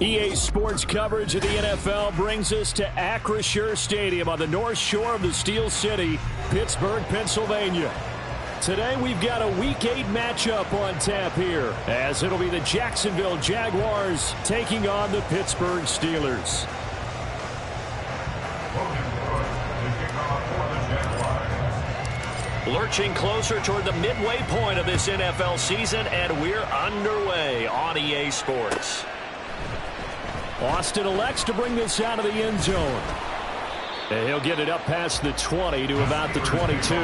EA Sports coverage of the NFL brings us to Acrisure Stadium on the north shore of the Steel City, Pittsburgh, Pennsylvania. Today we've got a Week 8 matchup on tap here, as it'll be the Jacksonville Jaguars taking on the Pittsburgh Steelers. Lurching closer toward the midway point of this NFL season, and we're underway on EA Sports. Austin elects to bring this out of the end zone. And he'll get it up past the 20 to about the 22.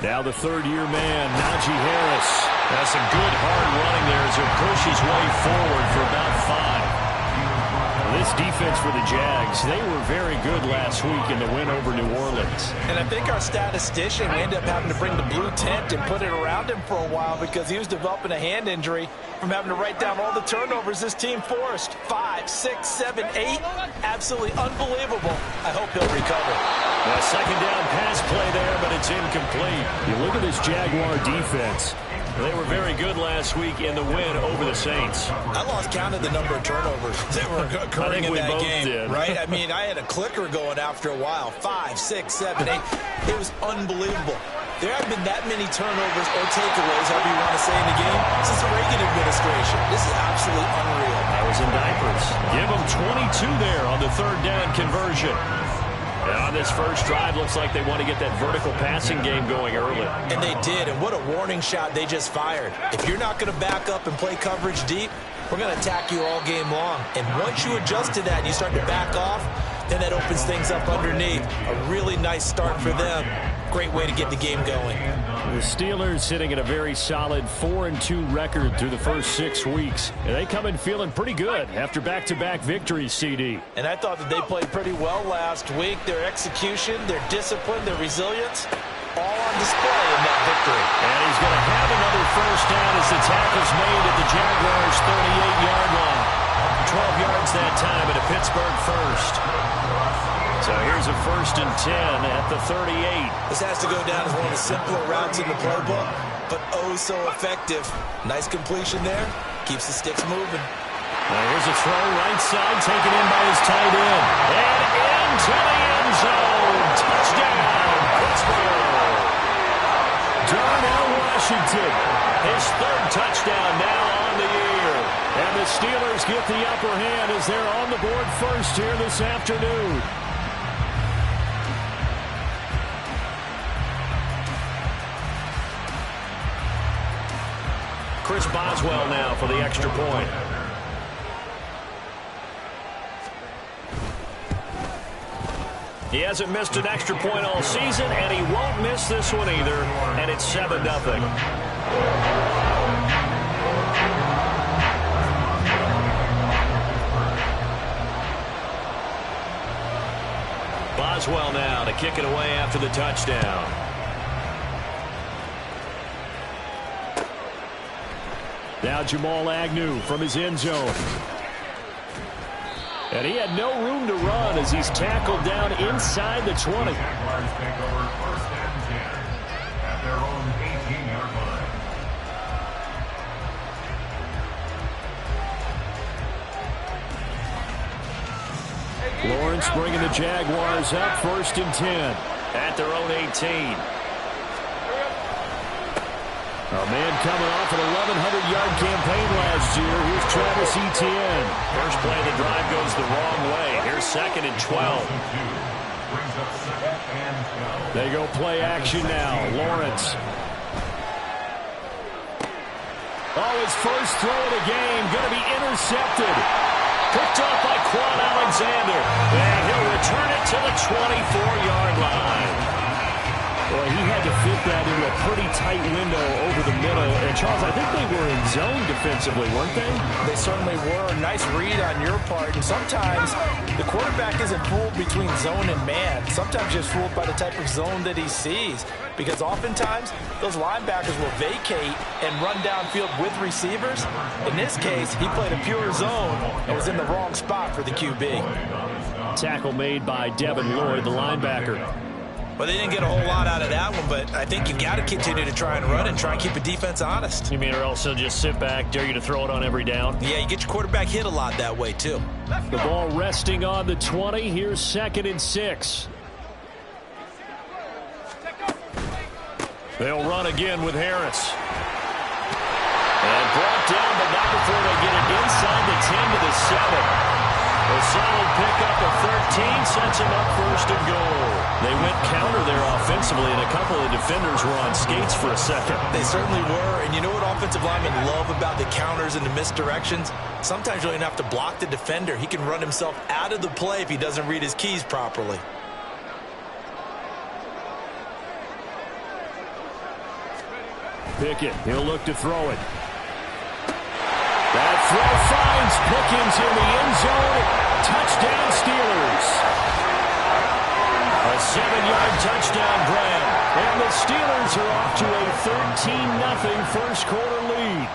Now the third-year man, Najee Harris. That's some good hard running there as he'll push his way forward for about 5. This defense for the Jags, they were very good last week in the win over New Orleans. And I think our statistician ended up having to bring the blue tent and put it around him for a while because he was developing a hand injury from having to write down all the turnovers this team forced. 5, 6, 7, 8. Absolutely unbelievable. I hope he'll recover. A second down pass play there, but it's incomplete. You look at this Jaguar defense. They were very good last week in the win over the Saints. I lost count of the number of turnovers that were occurring in that game. Did. Right? I mean, I had a clicker going after a while. 5, 6, 7, 8. It was unbelievable. There haven't been that many turnovers or takeaways, however you want to say, in the game since the Reagan administration. This is absolutely unreal. I was in diapers. Give them 22 there on the third down conversion. And on this first drive, looks like they want to get that vertical passing game going early. And they did, and what a warning shot they just fired. If you're not going to back up and play coverage deep, we're going to attack you all game long. And once you adjust to that and you start to back off, then that opens things up underneath. A really nice start for them. Great way to get the game going. The Steelers sitting at a very solid 4-2 record through the first 6 weeks. And they come in feeling pretty good after back-to-back victories, CD. And I thought that they played pretty well last week. Their execution, their discipline, their resilience, all on display in that victory. And he's going to have another first down as the tackle's made at the Jaguars' 38-yard line. 12 yards that time at a Pittsburgh first. So here's a 1st and 10 at the 38. This has to go down as one of the simpler routes in the playbook, but oh so effective. Nice completion there. Keeps the sticks moving. Now here's a throw right side taken in by his tight end. And into the end zone. Touchdown, Pittsburgh. Darnell Washington. His 3rd touchdown now on the year. And the Steelers get the upper hand as they're on the board first here this afternoon. Chris Boswell now for the extra point. He hasn't missed an extra point all season, and he won't miss this one either. And it's 7-0. Boswell now to kick it away after the touchdown. Now Jamal Agnew from his end zone. And he had no room to run as he's tackled down inside the 20. Lawrence bringing the Jaguars up 1st and 10 at their own 18. A man coming off an 1,100-yard campaign last year. Here's Travis Etienne. First play of the drive goes the wrong way. Here's 2nd and 12. They go play action now. Lawrence. Oh, his first throw of the game going to be intercepted. Picked off by Quan Alexander. And he'll return it to the 24-yard line. Well, he had tried to fit that into a pretty tight window over the middle. And, Charles, I think they were in zone defensively, weren't they? They certainly were. Nice read on your part. And sometimes the quarterback isn't fooled between zone and man. Sometimes just fooled by the type of zone that he sees. Because oftentimes, those linebackers will vacate and run downfield with receivers. In this case, he played a pure zone and was in the wrong spot for the QB. Tackle made by Devin Lloyd, the linebacker. Well, they didn't get a whole lot out of that one, but I think you got to continue to try and run and try and keep the defense honest. You mean or else they'll just sit back, dare you to throw it on every down? Yeah, you get your quarterback hit a lot that way, too. The ball resting on the 20. Here's 2nd and 6. They'll run again with Harris. And brought down, but not before they get it inside the 10 to the 7. A solid pickup of 13 sets him up 1st and goal. They went counter there offensively, and a couple of defenders were on skates for a second. They certainly were, and you know what offensive linemen love about the counters and the misdirections? Sometimes you don't even have to block the defender. He can run himself out of the play if he doesn't read his keys properly. Pickett, he'll look to throw it. That throw finds Pickens in the end zone. Touchdown Steelers. A 7-yard touchdown grab. And the Steelers are off to a 13-0 first quarter lead.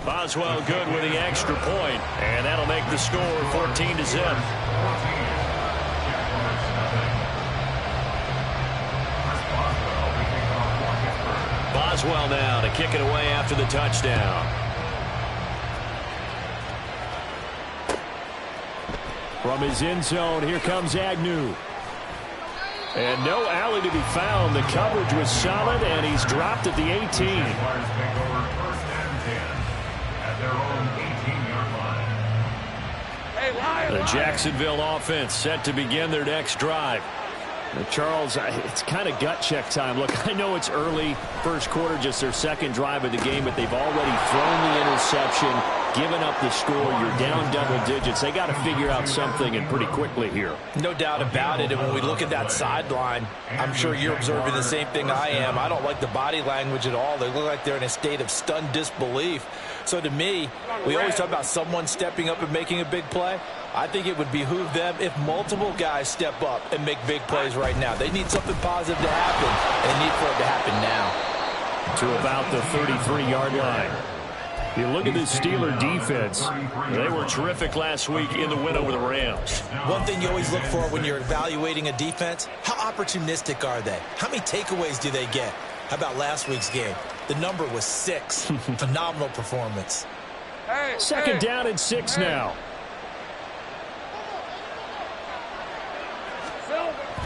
Boswell good with the extra point, and that'll make the score 14-0. Boswell now to kick it away after the touchdown. From his end zone, here comes Agnew. And no alley to be found. The coverage was solid, and he's dropped at the 18. The Jacksonville offense set to begin their next drive. Charles, it's kind of gut check time. Look, I know it's early, first quarter, just their second drive of the game, but they've already thrown the interception, given up the score. You're down double digits. They got to figure out something, and pretty quickly here. No doubt about it. And when we look at that sideline, I'm sure you're observing the same thing I am. I don't like the body language at all. They look like they're in a state of stunned disbelief. So to me, we always talk about someone stepping up and making a big play. I think it would behoove them if multiple guys step up and make big plays right now. They need something positive to happen, and they need for it to happen now. To about the 33-yard line. You look at this Steeler defense. They were terrific last week in the win over the Rams. One thing you always look for when you're evaluating a defense, how opportunistic are they? How many takeaways do they get? How about last week's game? The number was 6. Phenomenal performance. Second down and 6 now.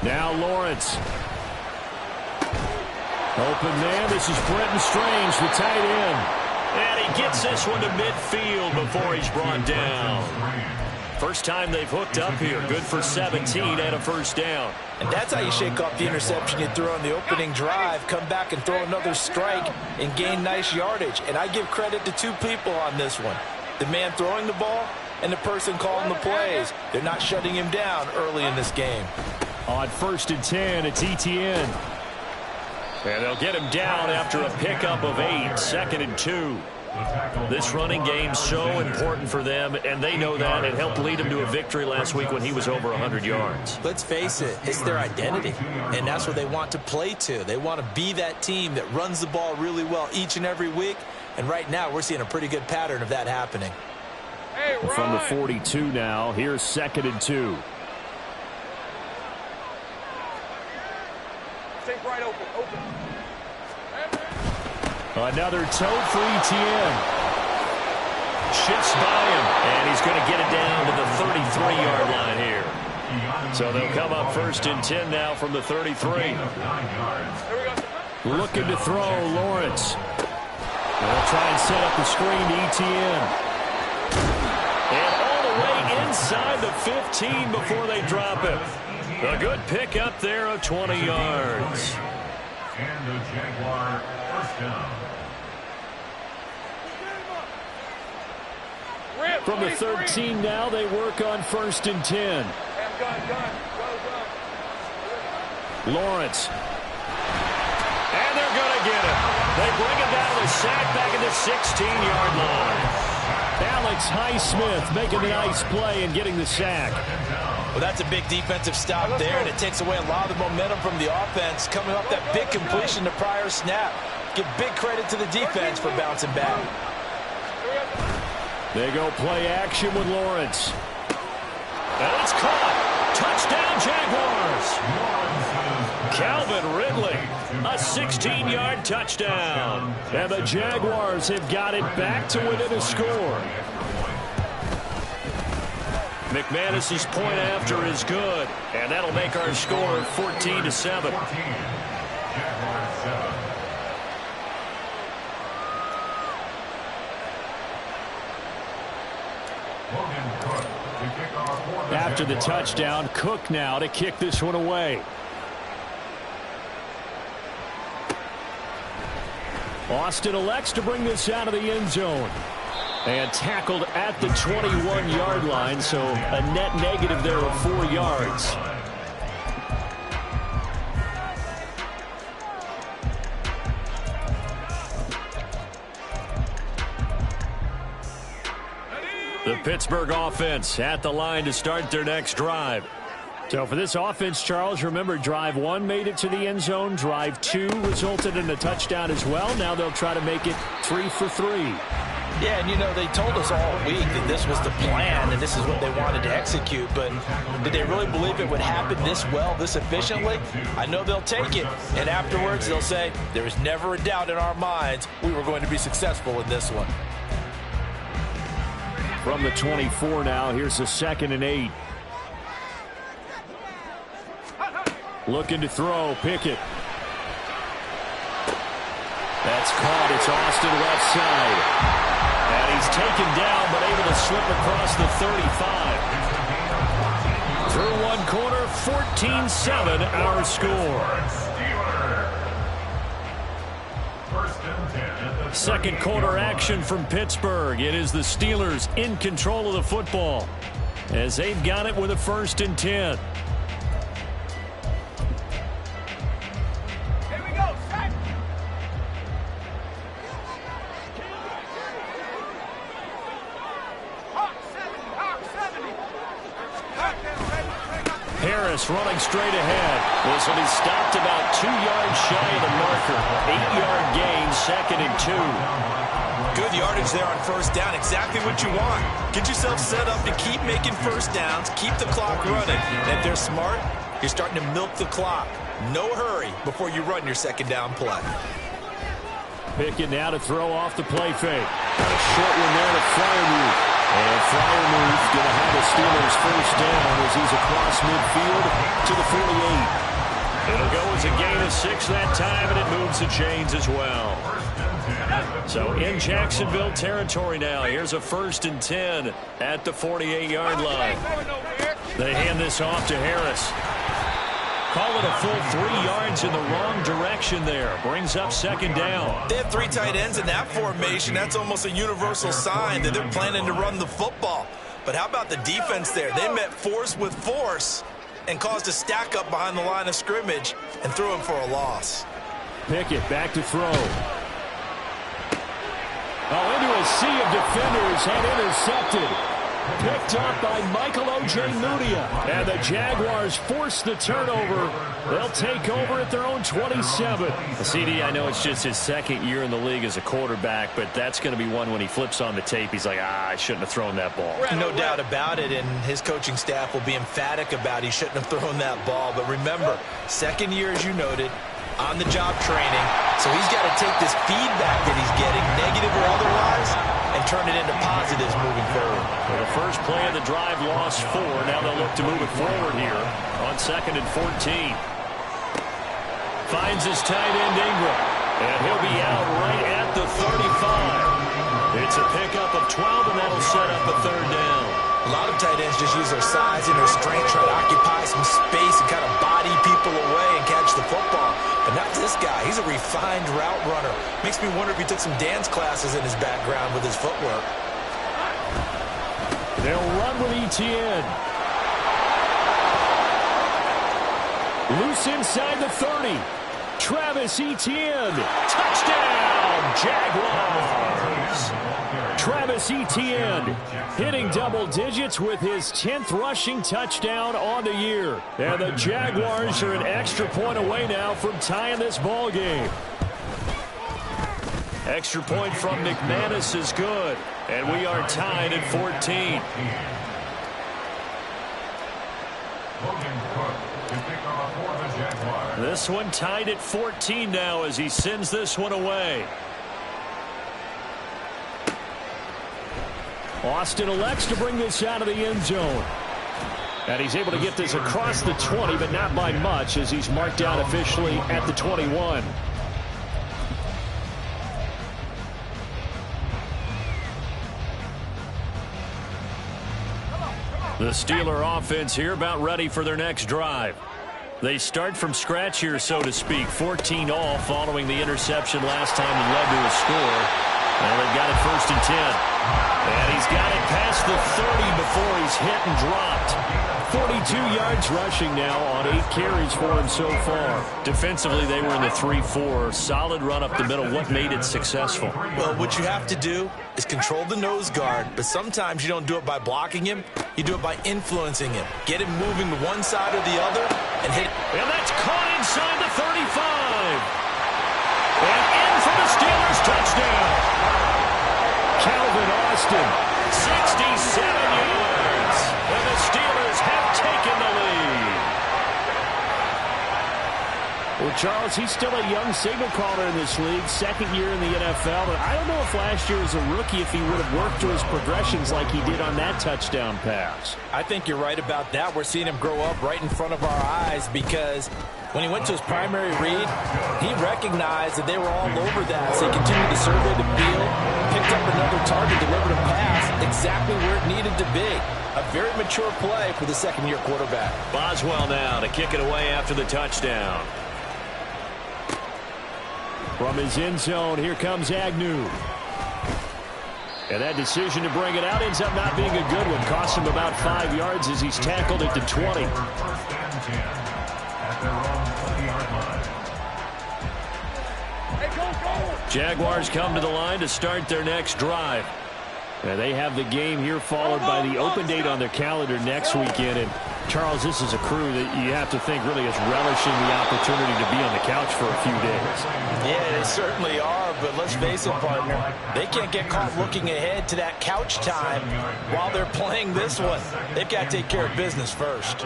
Now Lawrence. Open man. This is Brenton Strange, the tight end. And he gets this one to midfield before he's brought down. First time they've hooked up here. Good for 17 and a first down. And that's how you shake off the interception you threw on the opening drive. Come back and throw another strike and gain nice yardage. And I give credit to two people on this one. The man throwing the ball and the person calling the plays. They're not shutting him down early in this game. On 1st and 10, it's Etienne. And they'll get him down after a pickup of 8. 2nd and 2. This running game's so important for them, and they know that. It helped lead them to a victory last week when he was over 100 yards. Let's face it, it's their identity, and that's what they want to play to. They want to be that team that runs the ball really well each and every week, and right now we're seeing a pretty good pattern of that happening. From the 42 now, here's 2nd and 2. Take right open. Another tote for Etienne. Shifts by him, and he's going to get it down to the 33-yard line here. So they'll come up 1st and 10 now from the 33. Looking to throw, Lawrence. They'll try and set up the screen to Etienne. And all the way inside the 15 before they drop it. A good pickup there of 20 yards. And the Jaguar first down. From the 13 now, they work on 1st and 10. Gun. Lawrence. And they're going to get him. They bring him down to the sack back at the 16-yard line. Alex Highsmith making the nice play and getting the sack. Well, that's a big defensive stop there, and it takes away a lot of the momentum from the offense coming off that big completion the prior snap. Give big credit to the defense for bouncing back. They go play action with Lawrence. And it's caught. Touchdown, Jaguars. Calvin Ridley, a 16-yard touchdown. And the Jaguars have got it back to within a score. McManus's point after is good, and that'll make our score 14-7. After the touchdown, Cook now to kick this one away. Austin elects to bring this out of the end zone. And tackled at the 21-yard line, so a net negative there of 4 yards. The Pittsburgh offense at the line to start their next drive. So for this offense, Charles, remember drive 1 made it to the end zone. Drive 2 resulted in a touchdown as well. Now they'll try to make it 3 for 3. Yeah, and you know, they told us all week that this was the plan and this is what they wanted to execute, but did they really believe it would happen this well, this efficiently? I know they'll take it, and afterwards they'll say, there was never a doubt in our minds we were going to be successful in this one. From the 24 now, here's the 2nd and 8. Looking to throw, Pickett. That's caught, it's Austin left side. And he's taken down, but able to slip across the 35. Through one quarter, 14-7 our score. Second quarter action from Pittsburgh. It is the Steelers in control of the football as they've got it with a 1st and 10. Harris running straight ahead. This will be stopped about 2 yards shy of the marker. 8-yard gain, 2nd and 2. Good yardage there on 1st down. Exactly what you want. Get yourself set up to keep making 1st downs, keep the clock running. And if they're smart, you're starting to milk the clock. No hurry before you run your 2nd down play. Pickett now to throw off the play fake. Got a short one there to Freiermuth. And Freiermuth going to have the Steelers 1st down as he's across midfield to the 48. It'll go as a gain of 6 that time, and it moves the chains as well. So in Jacksonville territory now. Here's a 1st and 10 at the 48-yard line. They hand this off to Harris. Call it a full 3 yards in the wrong direction there. Brings up 2nd down. They have 3 tight ends in that formation. That's almost a universal sign that they're planning to run the football. But how about the defense there? They met force with force and caused a stack up behind the line of scrimmage and threw him for a loss. Pickett back to throw. Oh, into a sea of defenders and intercepted. Picked up by Michael Ojemudia. And the Jaguars force the turnover. They'll take over at their own 27. CD, I know it's just his 2nd year in the league as a quarterback, but that's going to be one when he flips on the tape. He's like, I shouldn't have thrown that ball. No doubt about it, and his coaching staff will be emphatic about he shouldn't have thrown that ball. But remember, 2nd year, as you noted, on-the-job training. So he's got to take this feedback that he's getting, negative or otherwise, and turn it into positives moving forward. Well, the first play of the drive lost 4. Now they'll look to move it forward here on 2nd and 14. Finds his tight end Ingram, and he'll be out right at the 35. It's a pickup of 12, and that'll set up a 3rd down. A lot of tight ends just use their size and their strength, try to occupy some space and kind of body people away and catch the football. But not this guy. He's a refined route runner. Makes me wonder if he took some dance classes in his background with his footwork. They'll run with Etienne. Loose inside the 30. Travis Etienne. Touchdown, Jaguars. Travis Etienne hitting double digits with his 10th rushing touchdown on the year. And the Jaguars are an extra point away now from tying this ball game. Extra point from McManus is good. And we are tied at 14. This one tied at 14 now as he sends this one away. Austin elects to bring this out of the end zone. And he's able to get this across the 20, but not by much as he's marked out officially at the 21. The Steeler offense here about ready for their next drive. They start from scratch here, so to speak. 14 all following the interception last time that led to a score. And they've got it 1st and 10. And he's got it past the 30 before he's hit and dropped. 42 yards rushing now on 8 carries for him so far. Defensively, they were in the 3-4. Solid run up the middle. What made it successful? Well, what you have to do is control the nose guard, but sometimes you don't do it by blocking him. You do it by influencing him. Get him moving to one side or the other and hit it. And that's caught inside the 35. And in for the Steelers touchdown. Calvin Austin, 67 yards. And the Steelers have taken the lead. Well, Charles, he's still a young signal caller in this league, 2nd year in the NFL. And I don't know if last year as a rookie if he would have worked through his progressions like he did on that touchdown pass. I think you're right about that. We're seeing him grow up right in front of our eyes because when he went to his primary read, he recognized that they were all over that. So he continued to survey the field, picked up another target, delivered a pass exactly where it needed to be. A very mature play for the 2nd-year quarterback. Boswell now to kick it away after the touchdown. From his end zone, here comes Agnew. And that decision to bring it out ends up not being a good one. Costs him about 5 yards as he's tackled at the 20. Jaguars come to the line to start their next drive. And they have the game here followed by the open date on their calendar next weekend. And Charles, this is a crew that you have to think really is relishing the opportunity to be on the couch for a few days. Yeah, they certainly are, but let's face it, partner. They can't get caught looking ahead to that couch time while they're playing this one. They've got to take care of business first.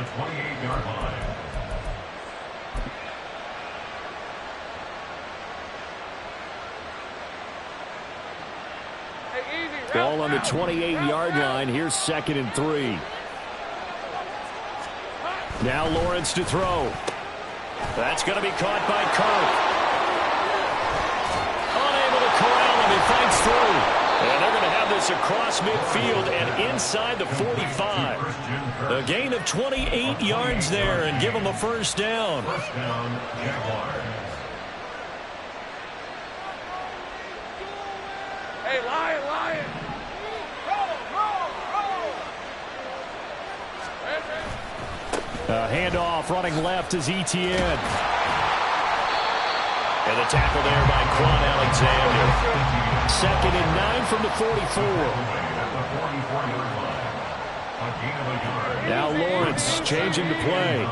Ball on the 28-yard line. Here's 2nd and 3. Now Lawrence to throw. That's going to be caught by Kirk. Unable to corral him. He fights through. And they're going to have this across midfield and inside the 45. A gain of 28 yards there and give them a 1st down. First down, Jaguars. Hey, Lion! Handoff running left is Etienne. And the tackle there by Quan Alexander. 2nd and 9 from the 44. Now Lawrence changing to play.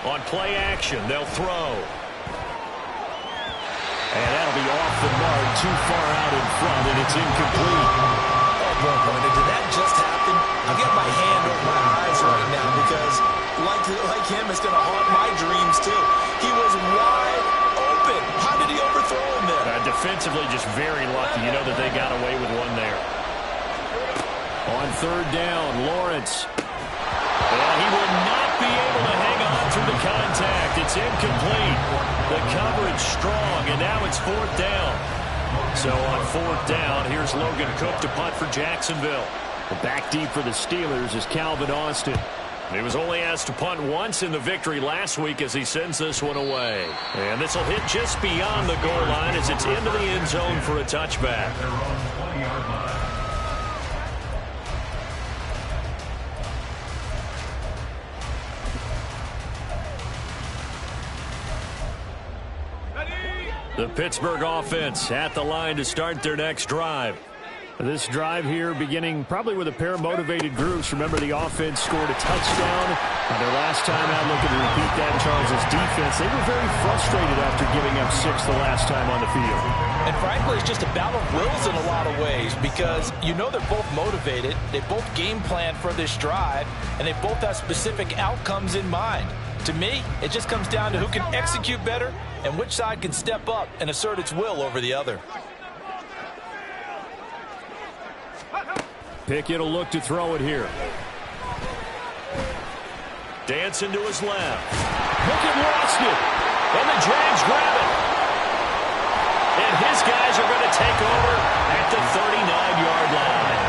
On play action, they'll throw. And that'll be off the mark, too far out in front, and it's incomplete. Oh, boy, did that just happen? I've got my hand over my eyes right now because, like him, it's going to haunt my dreams, too. He was wide open. How did he overthrow him there? Defensively, just very lucky. You know that they got away with one there. On 3rd down, Lawrence. And he will not be able to hang on through the contact. It's incomplete. The coverage strong, and now it's 4th down. So on 4th down, here's Logan Cook to punt for Jacksonville. Back deep for the Steelers is Calvin Austin. He was only asked to punt once in the victory last week as he sends this one away. And this will hit just beyond the goal line as it's into the end zone for a touchback. The Pittsburgh offense at the line to start their next drive. This drive here beginning probably with a pair of motivated groups. Remember, the offense scored a touchdown their last time out. Looking to repeat that. Charles' defense, they were very frustrated after giving up 6 the last time on the field. And frankly, it's just a battle of wills in a lot of ways because you know they're both motivated. They both game plan for this drive, and they both have specific outcomes in mind. To me, it just comes down to who can execute better and which side can step up and assert its will over the other. Pickett will look to throw it here. Dancing to his left. Pickett lost it. And the Jags grab it. And his guys are going to take over at the 39-yard line.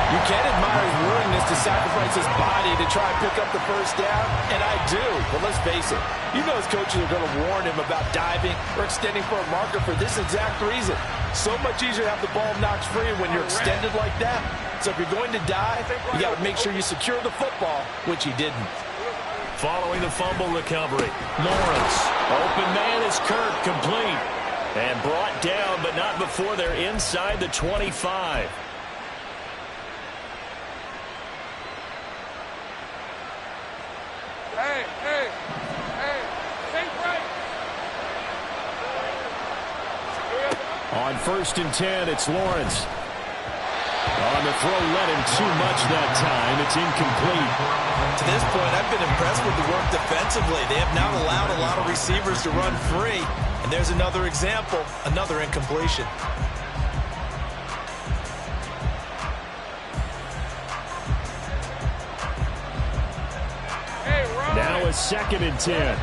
You can admire his willingness to sacrifice his body to try and pick up the first down, and I do. But let's face it, you know his coaches are going to warn him about diving or extending for a marker for this exact reason. So much easier to have the ball knocked free when you're extended like that. So if you're going to dive, you got to make sure you secure the football, which he didn't. Following the fumble recovery, Lawrence. Open man is Kirk, complete. And brought down, but not before they're inside the 25. Hey, think right. On 1st and 10, it's Lawrence. On the throw, led him too much that time. It's incomplete. To this point, I've been impressed with the work defensively. They have not allowed a lot of receivers to run free. And there's another example, another incompletion. Now a 2nd and 10.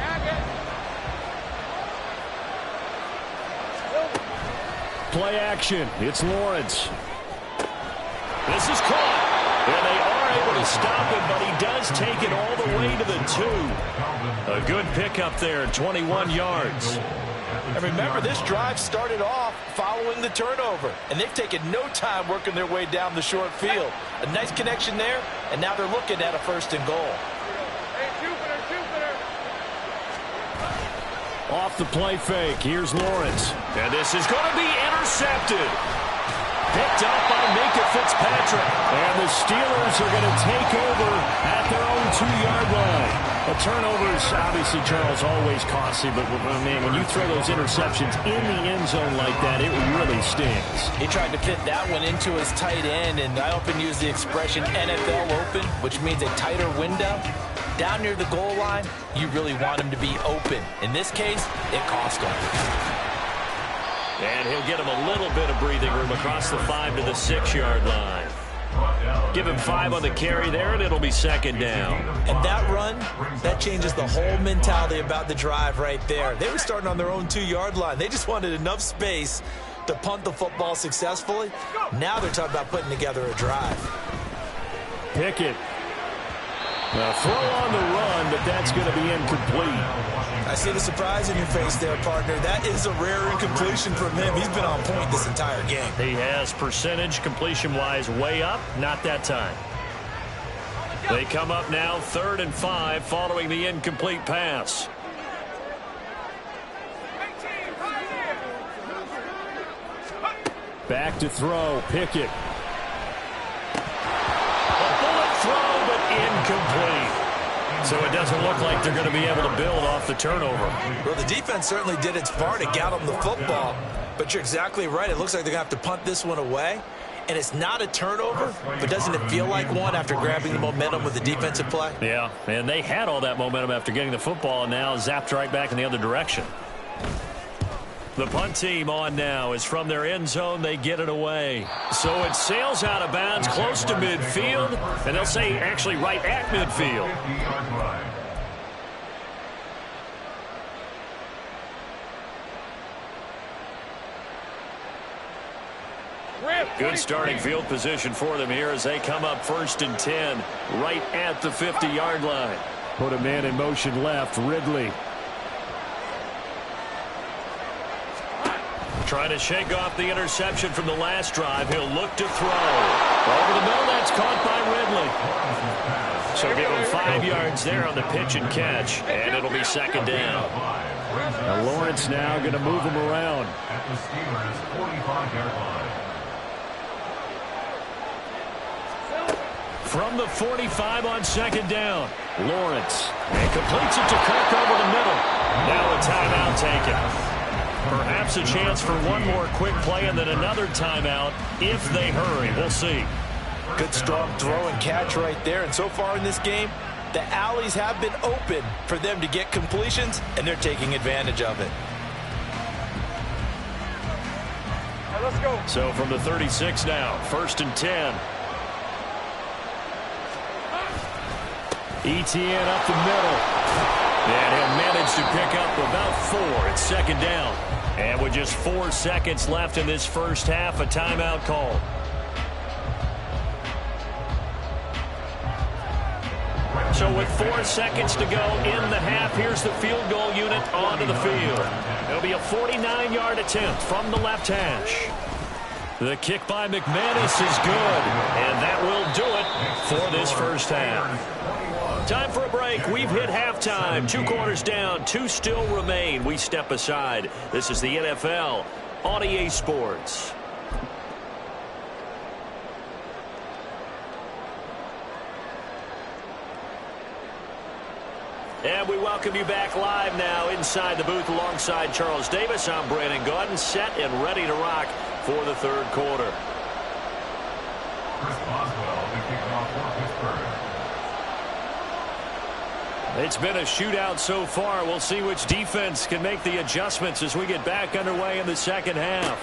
Play action. It's Lawrence. This is caught. And they are able to stop him, but he does take it all the way to the 2. A good pickup there, 21 yards. And remember, this drive started off following the turnover, and they've taken no time working their way down the short field. A nice connection there, and now they're looking at a 1st and goal. Hey, Jupiter. Off the play fake. Here's Lawrence. And this is going to be intercepted. Picked up by Minka Fitzpatrick. And the Steelers are going to take over at their own 2-yard line. A turnover is obviously, Charles, always costly, but man, when you throw those interceptions in the end zone like that, it really stings. He tried to fit that one into his tight end, and I often use the expression NFL open, which means a tighter window. Down near the goal line, you really want him to be open. In this case, it cost him. And he'll get him a little bit of breathing room across the 5 to the 6-yard line. Give him 5 on the carry there, and it'll be 2nd down. And that run, that changes the whole mentality about the drive right there. They were starting on their own 2-yard line. They just wanted enough space to punt the football successfully. Now they're talking about putting together a drive. Pickett. A throw on the run, but that's going to be incomplete. I see the surprise in your face there, partner. That is a rare incompletion from him. He's been on point this entire game. He has percentage completion-wise way up, not that time. They come up now 3rd and 5 following the incomplete pass. Back to throw, Pickett. Throw, but incomplete. So it doesn't look like they're going to be able to build off the turnover. Well, the defense certainly did its part to get them the football. But you're exactly right. It looks like they're going to have to punt this one away. And it's not a turnover, but doesn't it feel like one after grabbing the momentum with the defensive play? Yeah, and they had all that momentum after getting the football and now zapped right back in the other direction. The punt team on now is from their end zone. They get it away. So it sails out of bounds close to midfield, and they'll say actually right at midfield. Good starting field position for them here as they come up 1st and 10 right at the 50-yard line. Put a man in motion left, Ridley. Trying to shake off the interception from the last drive. He'll look to throw. Over the middle, that's caught by Ridley. So give him 5 yards there on the pitch and catch, and it'll be 2nd down. Now Lawrence now going to move him around. At the Steelers' 45-yard line. From the 45 on second down, Lawrence. And completes it to Cook over the middle. Now a timeout taken. Perhaps a chance for one more quick play and then another timeout if they hurry. We'll see. Good strong throw and catch right there. And so far in this game, the alleys have been open for them to get completions, and they're taking advantage of it. All right, let's go. So from the 36 now, 1st and 10. Etienne up the middle. And he'll manage to pick up about 4 at second down. And with just 4 seconds left in this first half, a timeout call. So with 4 seconds to go in the half, here's the field goal unit onto the field. It'll be a 49-yard attempt from the left hash. The kick by McManus is good, and that will do it for this first half. Time for a break. We've hit halftime. 2 quarters down, 2 still remain. We step aside. This is the NFL on EA Sports. And we welcome you back live now inside the booth alongside Charles Davis. I'm Brandon Gaudin, set and ready to rock for the third quarter. Chris Boswell, the kickoff for Pittsburgh. It's been a shootout so far. We'll see which defense can make the adjustments as we get back underway in the second half.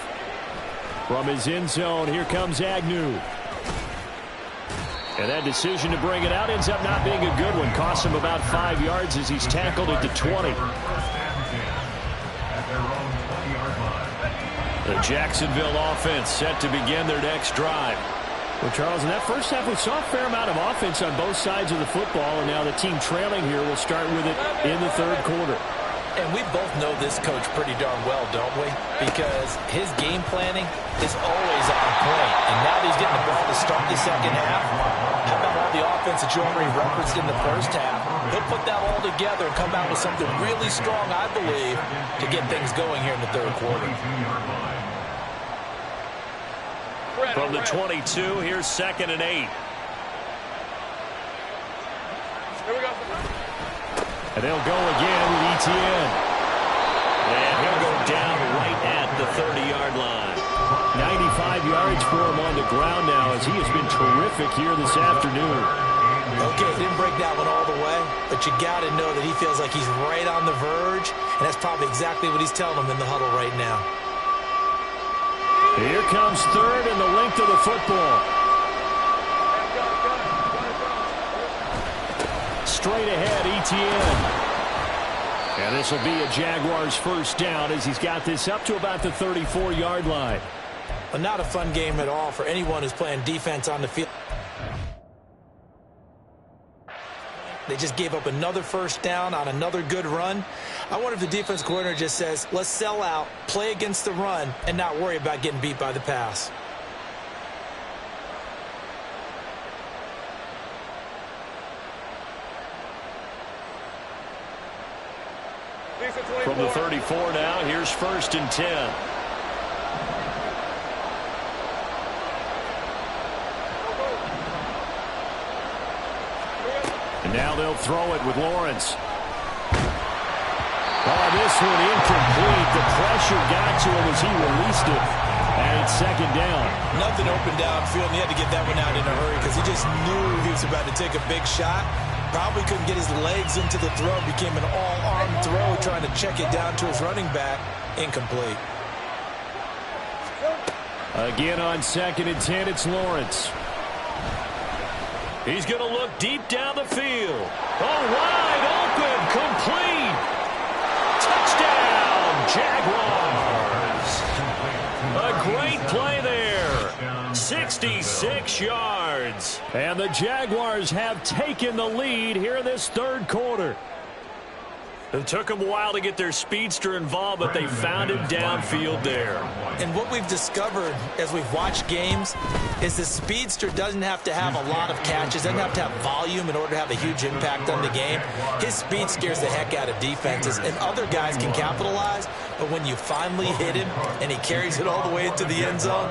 From his end zone, here comes Agnew. And that decision to bring it out ends up not being a good one. Costs him about 5 yards as he's tackled at the 20. The Jacksonville offense set to begin their next drive. Well, Charles, in that first half, we saw a fair amount of offense on both sides of the football, and now the team trailing here will start with it in the third quarter. And we both know this coach pretty darn well, don't we? Because his game planning is always on point. And now that he's getting the ball to start the second half, how about all the offense that you already referenced in the first half? He'll put that all together and come out with something really strong, I believe, to get things going here in the third quarter. From the 22, here's 2nd and 8. Here we go. And they'll go again with Etienne. And he'll go down right at the 30-yard line. 95 yards for him on the ground now as he has been terrific here this afternoon. Okay, didn't break that one all the way, but you got to know that he feels like he's right on the verge, and that's probably exactly what he's telling them in the huddle right now. Here comes 3rd and the length of the football. Straight ahead, Etienne. And this will be a Jaguars first down as he's got this up to about the 34-yard line. Well, not a fun game at all for anyone who's playing defense on the field. They just gave up another first down on another good run. I wonder if the defense coordinator just says, let's sell out, play against the run, and not worry about getting beat by the pass. From the 34 now, here's 1st and 10. And now they'll throw it with Lawrence. Oh, this one incomplete. The pressure got to him as he released it. And it's 2nd down. Nothing open downfield, and he had to get that one out in a hurry because he just knew he was about to take a big shot. Probably couldn't get his legs into the throw. Became an all-arm throw, trying to check it down to his running back. Incomplete. Again on 2nd and 10, it's Lawrence. He's going to look deep down the field. Oh, wide open, complete. Touchdown, Jaguars. A great play there. 66 yards. And the Jaguars have taken the lead here in this third quarter. It took them a while to get their speedster involved, but they found him downfield there. And what we've discovered as we've watched games is the speedster doesn't have to have a lot of catches, doesn't have to have volume in order to have a huge impact on the game. His speed scares the heck out of defenses, and other guys can capitalize, but when you finally hit him and he carries it all the way into the end zone,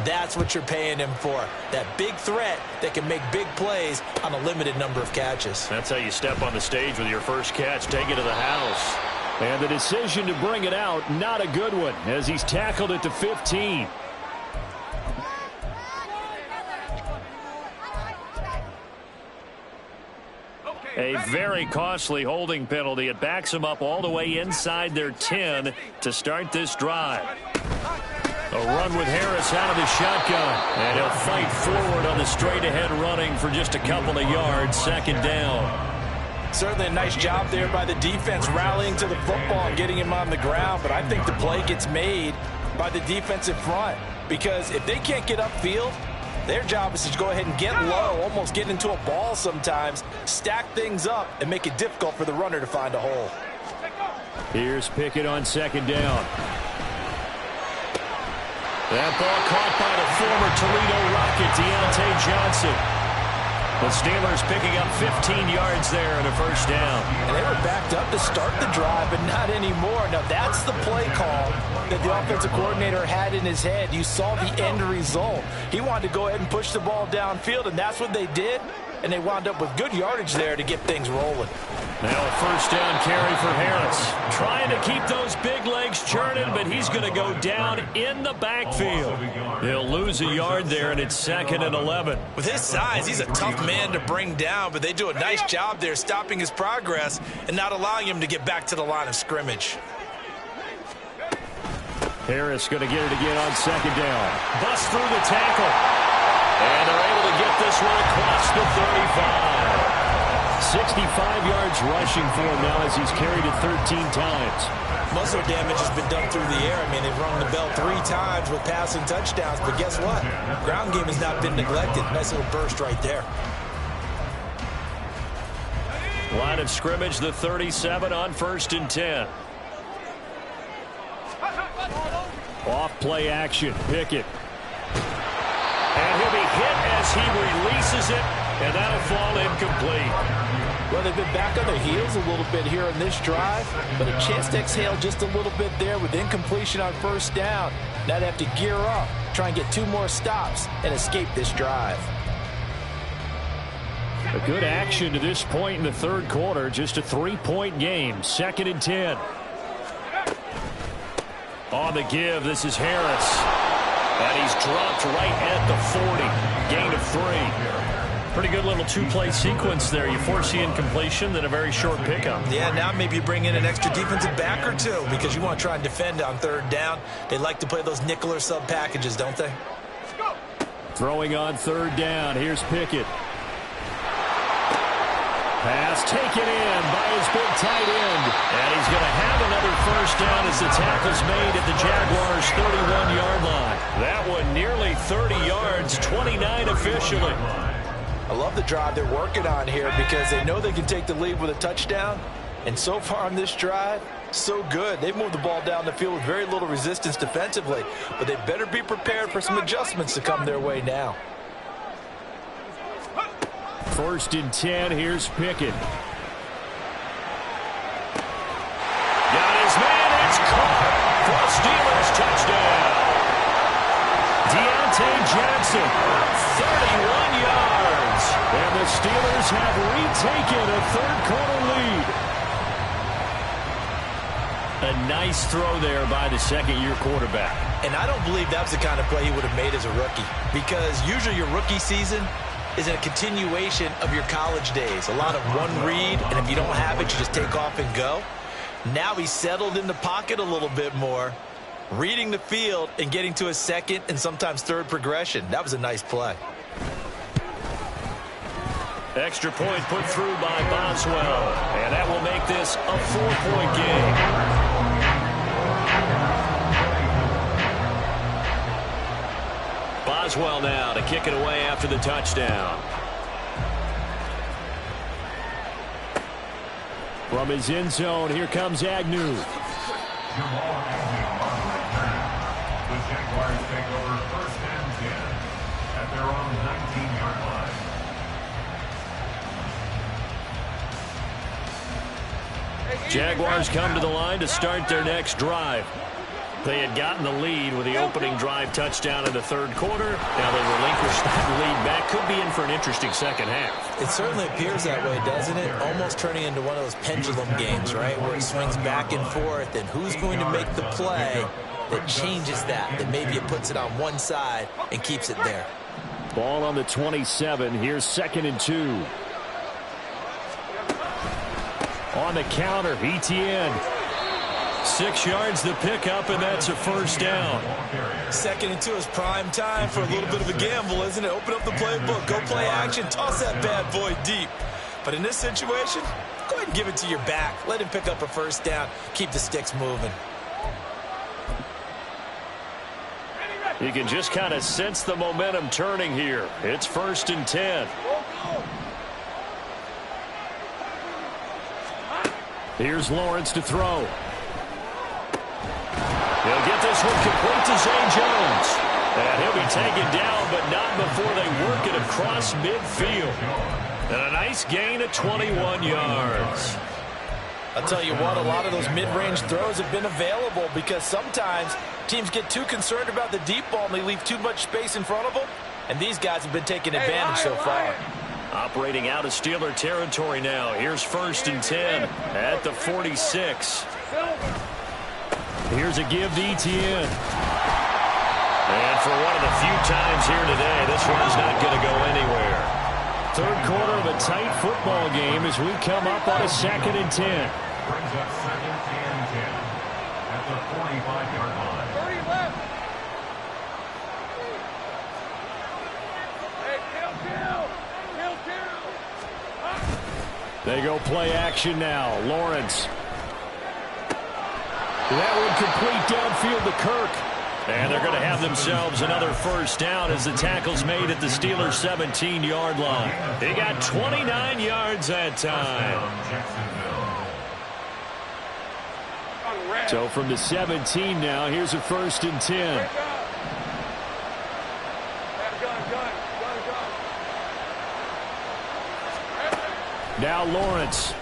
that's what you're paying him for. That big threat that can make big plays on a limited number of catches. That's how you step on the stage with your first catch. Take it to the house. And the decision to bring it out, not a good one, as he's tackled at the 15. A very costly holding penalty. It backs them up all the way inside their 10 to start this drive. A run with Harris out of the shotgun. And he'll fight forward on the straight-ahead running for just a couple of yards. Second down. Certainly a nice job there by the defense rallying to the football and getting him on the ground. But I think the play gets made by the defensive front. Because if they can't get upfield, their job is to go ahead and get low, almost get into a ball sometimes, stack things up, and make it difficult for the runner to find a hole. Here's Pickett on second down. That ball caught by the former Toledo Rocket, Deontay Johnson. The Steelers picking up 15 yards there and a first down. And they were backed up to start the drive, but not anymore. Now, that's the play call that the offensive coordinator had in his head. You saw the end result. He wanted to go ahead and push the ball downfield, and that's what they did. And they wound up with good yardage there to get things rolling. Now a first down carry for Harris. Trying to keep those big legs churning, but he's going to go down in the backfield. He'll lose a yard there, and it's 2nd and 11. With his size, he's a tough man to bring down, but they do a nice job there stopping his progress and not allowing him to get back to the line of scrimmage. Harris going to get it again on second down. Bust through the tackle. And they're able to get this one across the 35. 65 yards rushing for him now as he's carried it 13 times. Muscle damage has been done through the air. I mean, they've rung the bell 3 times with passing touchdowns, but guess what? Ground game has not been neglected. Nice little burst right there. Line of scrimmage, the 37 on 1st and 10. Off play action, Pickett. And he'll be hit as he releases it, and that'll fall incomplete. Well, they've been back on their heels a little bit here in this drive, but a chance to exhale just a little bit there with incompletion on first down. Now they have to gear up, try and get 2 more stops, and escape this drive. A good action to this point in the third quarter. Just a 3-point game. 2nd and 10. On the give, this is Harris. And he's dropped right at the 40. Gain of 3. Pretty good little 2-play sequence there. You force the incompletion, then a very short pickup. Yeah, now maybe you bring in an extra defensive back or 2 because you want to try and defend on 3rd down. They like to play those nickel or sub packages, don't they? Throwing on 3rd down. Here's Pickett. Pass taken in by his big tight end. And he's going to have another first down as the tackle's made at the Jaguars' 31-yard line. That one nearly 30 yards, 29 officially. I love the drive they're working on here because they know they can take the lead with a touchdown. And so far on this drive, so good. They've moved the ball down the field with very little resistance defensively. But they better be prepared for some adjustments to come their way now. 1st and 10, here's Pickett. Got his man, it's caught for a Steelers touchdown. Deontay Johnson, 31 yards. And the Steelers have retaken a third-quarter lead. A nice throw there by the second-year quarterback. And I don't believe that was the kind of play he would have made as a rookie. Because usually your rookie season is a continuation of your college days. A lot of one read, and if you don't have it, you just take off and go. Now he's settled in the pocket a little bit more, reading the field and getting to a 2nd and sometimes 3rd progression. That was a nice play. Extra point put through by Boswell, and that will make this a 4-point game. Boswell now to kick it away after the touchdown. From his end zone, here comes Agnew. Jamal Agnew on the return. The Jaguars take over 1st and 10 at their own 19-yard line. Jaguars come to the line to start their next drive. They had gotten the lead with the opening drive touchdown in the third quarter. Now they relinquish that lead back. Could be in for an interesting second half. It certainly appears that way, doesn't it? Almost turning into one of those pendulum games, right, where it swings back and forth, and who's going to make the play that changes that maybe it puts it on one side and keeps it there. Ball on the 27. Here's 2nd and 2. On the counter, Etienne. 6 yards the pickup, and that's a first down. 2nd and 2 is prime time for a little bit of a gamble, isn't it? Open up the playbook, go play action, toss that bad boy deep. But in this situation, go ahead and give it to your back. Let him pick up a first down. Keep the sticks moving. You can just kind of sense the momentum turning here. It's 1st and 10. Here's Lawrence to throw. He'll get this one complete to Zay Jones. And he'll be taken down, but not before they work it across midfield. And a nice gain of 21 yards. I'll tell you what, a lot of those mid-range throws have been available because sometimes teams get too concerned about the deep ball and they leave too much space in front of them. And these guys have been taking advantage so far. Operating out of Steeler territory now. Here's 1st and 10 at the 46. Here's a give to Etienne. And for one of the few times here today, this one's not going to go anywhere. Third quarter of a tight football game as we come up on a 2nd and 10. Brings up 2nd and 10 at the 45-yard line. 30 left. Hey, kill. They go play action now. Lawrence. That one complete downfield to Kirk. And they're going to have themselves another first down as the tackle's made at the Steelers' 17-yard line. They got 29 yards that time. So from the 17 now, here's a 1st and 10. Now Lawrence.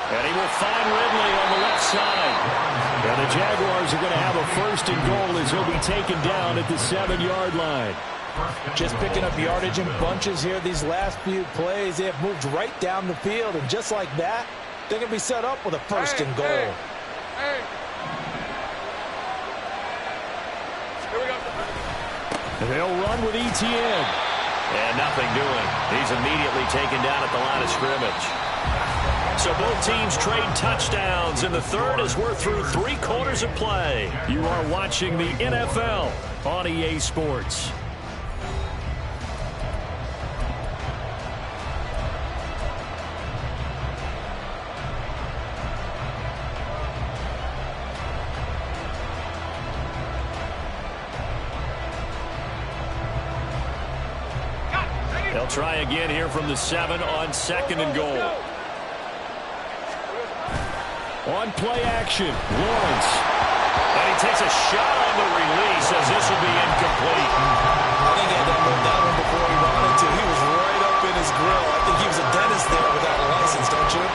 And he will find Ridley on the left side. And the Jaguars are going to have a 1st and goal as he'll be taken down at the 7-yard line. Just picking up yardage in bunches here these last few plays. They have moved right down the field, and just like that, they're going to be set up with a 1st and goal. Hey. Here we go. And they'll run with Etienne. And nothing doing. He's immediately taken down at the line of scrimmage. So both teams trade touchdowns in the third as we're through 3 quarters of play. You are watching the NFL on EA Sports. They'll try again here from the 7 on 2nd and goal. On play action, Lawrence. And he takes a shot on the release as this will be incomplete. I think he had to move that one before he wanted to. He was right up in his grill. I think he was a dentist there without a license, don't you?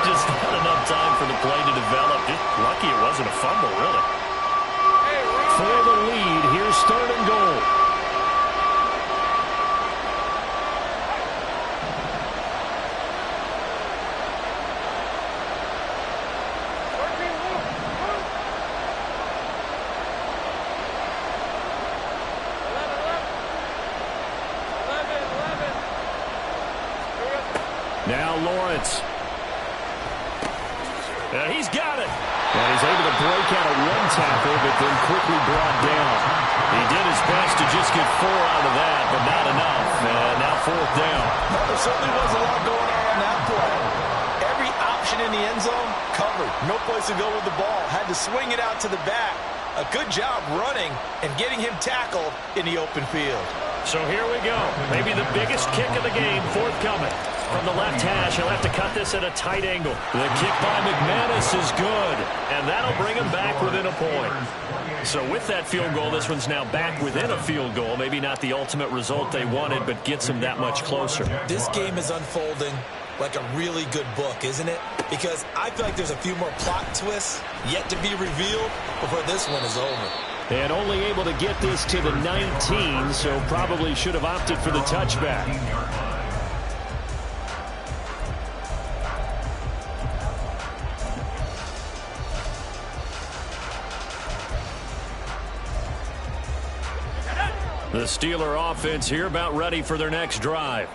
Just not enough time for the play to develop. Just lucky it wasn't a fumble, really. For the lead, here's 3rd and goal. Now Lawrence. And he's got it. And he's able to break out a one tackle, but then quickly brought down. He did his best to just get 4 out of that, but not enough. And now 4th down. Well, there certainly was a lot going on that play. Every option in the end zone covered. No place to go with the ball. Had to swing it out to the back. A good job running and getting him tackled in the open field. So here we go. Maybe the biggest kick of the game forthcoming. From the left hash, he'll have to cut this at a tight angle. The kick by McManus is good, and that'll bring him back within a point. So with that field goal, this one's now back within a field goal. Maybe not the ultimate result they wanted, but gets them that much closer. This game is unfolding like a really good book, isn't it? Because I feel like there's a few more plot twists yet to be revealed before this one is over. And only able to get this to the 19, so probably should have opted for the touchback. The Steeler offense here about ready for their next drive.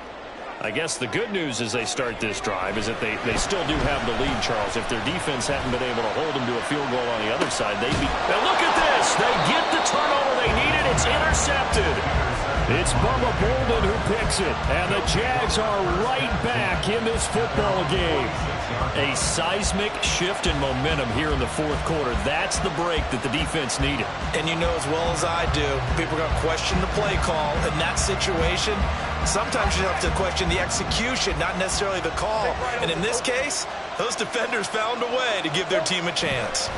I guess the good news as they start this drive is that they still do have the lead, Charles. If their defense hadn't been able to hold them to a field goal on the other side, they'd be... Now look at this! They get the turnover they needed. It's intercepted. It's Bubba Bolden who picks it. And the Jags are right back in this football game. A seismic shift in momentum here in the fourth quarter. That's the break that the defense needed. And you know as well as I do, people are going to question the play call. In that situation, sometimes you have to question the execution, not necessarily the call. And in this case, those defenders found a way to give their team a chance.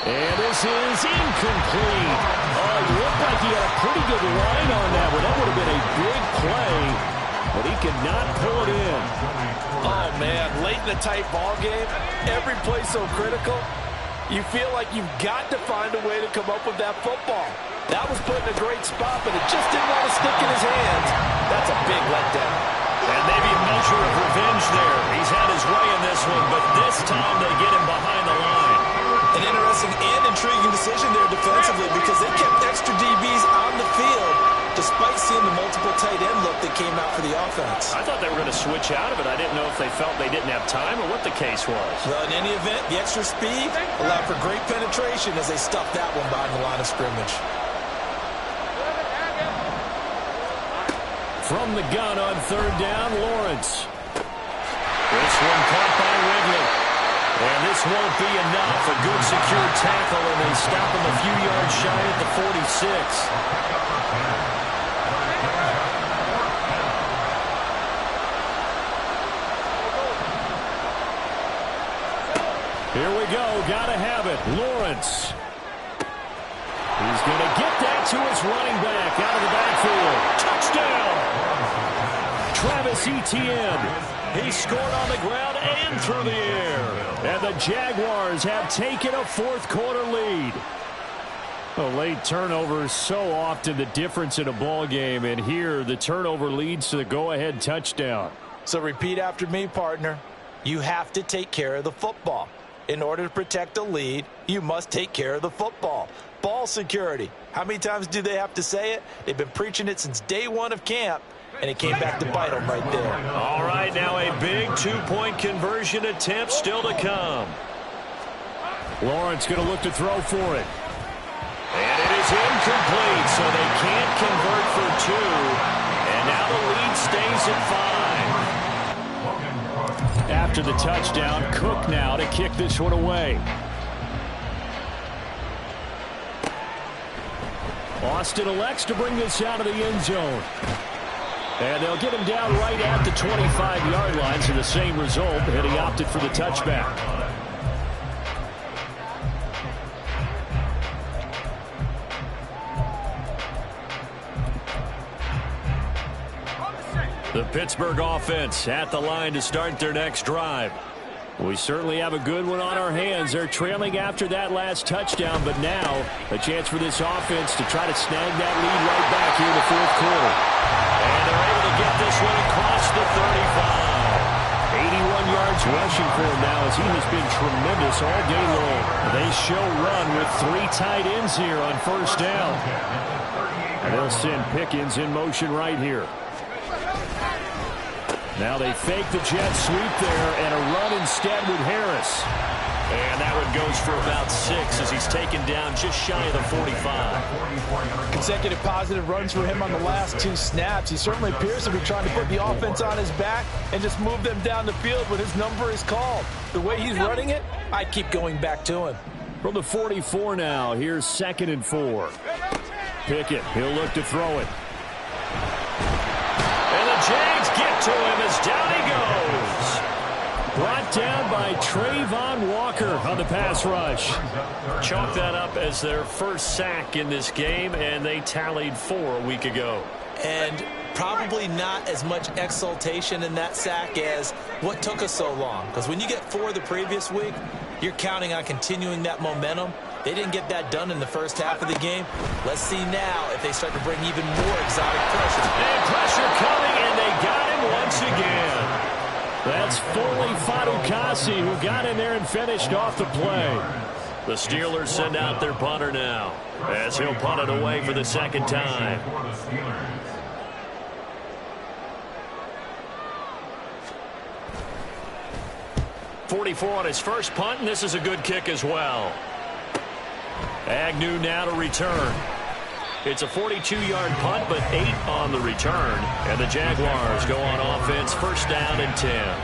And this is incomplete. Oh, it looked like he had a pretty good line on that one. That would have been a big play, but he could not pull it in. Oh, man, late in the tight ball game, every play so critical, you feel like you've got to find a way to come up with that football. That was put in a great spot, but it just didn't want to stick in his hands. That's a big letdown. And maybe a measure of revenge there. He's had his way in this one, but this time they get him behind the line. An interesting and intriguing decision there defensively because they kept extra DBs on the field despite seeing the multiple tight end look that came out for the offense. I thought they were going to switch out of it. I didn't know if they felt they didn't have time or what the case was. Well, in any event, the extra speed allowed for great penetration as they stuffed that one behind the line of scrimmage. From the gun on third down, Lawrence. This one caught by Ridley. And this won't be enough. A good secure tackle, and they stop him a few yards shy at the 46. Here we go. Gotta have it. Lawrence. He's going to get that to his running back out of the backfield. Touchdown! Travis Etienne. He scored on the ground and through the air. And the Jaguars have taken a fourth quarter lead. A late turnover is so often the difference in a ball game, and here the turnover leads to the go-ahead touchdown. So repeat after me, partner. You have to take care of the football. In order to protect a lead, you must take care of the football. Ball security. How many times do they have to say it? They've been preaching it since day one of camp. And it came back to bite them right there. All right, now a big two-point conversion attempt still to come. Lawrence going to look to throw for it. And it is incomplete, so they can't convert for two. And now the lead stays at 5. After the touchdown, Cook now to kick this one away. Austin elects to bring this out of the end zone. And they'll get him down right at the 25-yard line, so the same result, and he opted for the touchback. The Pittsburgh offense at the line to start their next drive. We certainly have a good one on our hands. They're trailing after that last touchdown, but now a chance for this offense to try to snag that lead right back here in the fourth quarter. And they're able to get this one across the 35. 81 yards rushing for him now as he has been tremendous all day long. They show run with 3 tight ends here on first down. And they'll send Pickens in motion right here. Now they fake the jet sweep there and a run instead with Harris. And that one goes for about 6 as he's taken down just shy of the 45. Consecutive positive runs for him on the last 2 snaps. He certainly appears to be trying to put the offense on his back and just move them down the field when his number is called. The way he's running it, I keep going back to him. From the 44 now, here's 2nd and 4. Pickett, he'll look to throw it. Jags get to him as down he goes. Brought down by Trayvon Walker on the pass rush. Chalk that up as their first sack in this game, and they tallied 4 a week ago. And probably not as much exultation in that sack as what took us so long. Because when you get 4 the previous week, you're counting on continuing that momentum. They didn't get that done in the first half of the game. Let's see now if they start to bring even more exotic pressure. And pressure coming, and they got him once again. That's Foley Fadukasi who got in there and finished off the play. The Steelers send out their punter now as he'll punt it away for the second time. 44 on his first punt, and this is a good kick as well. Agnew now to return. It's a 42-yard punt, but 8 on the return. And the Jaguars go on offense, first down and 10.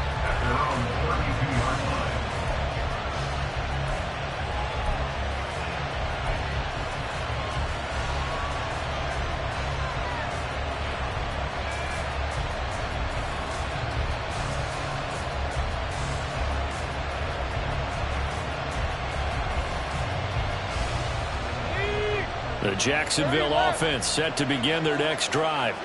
The Jacksonville offense set to begin their next drive.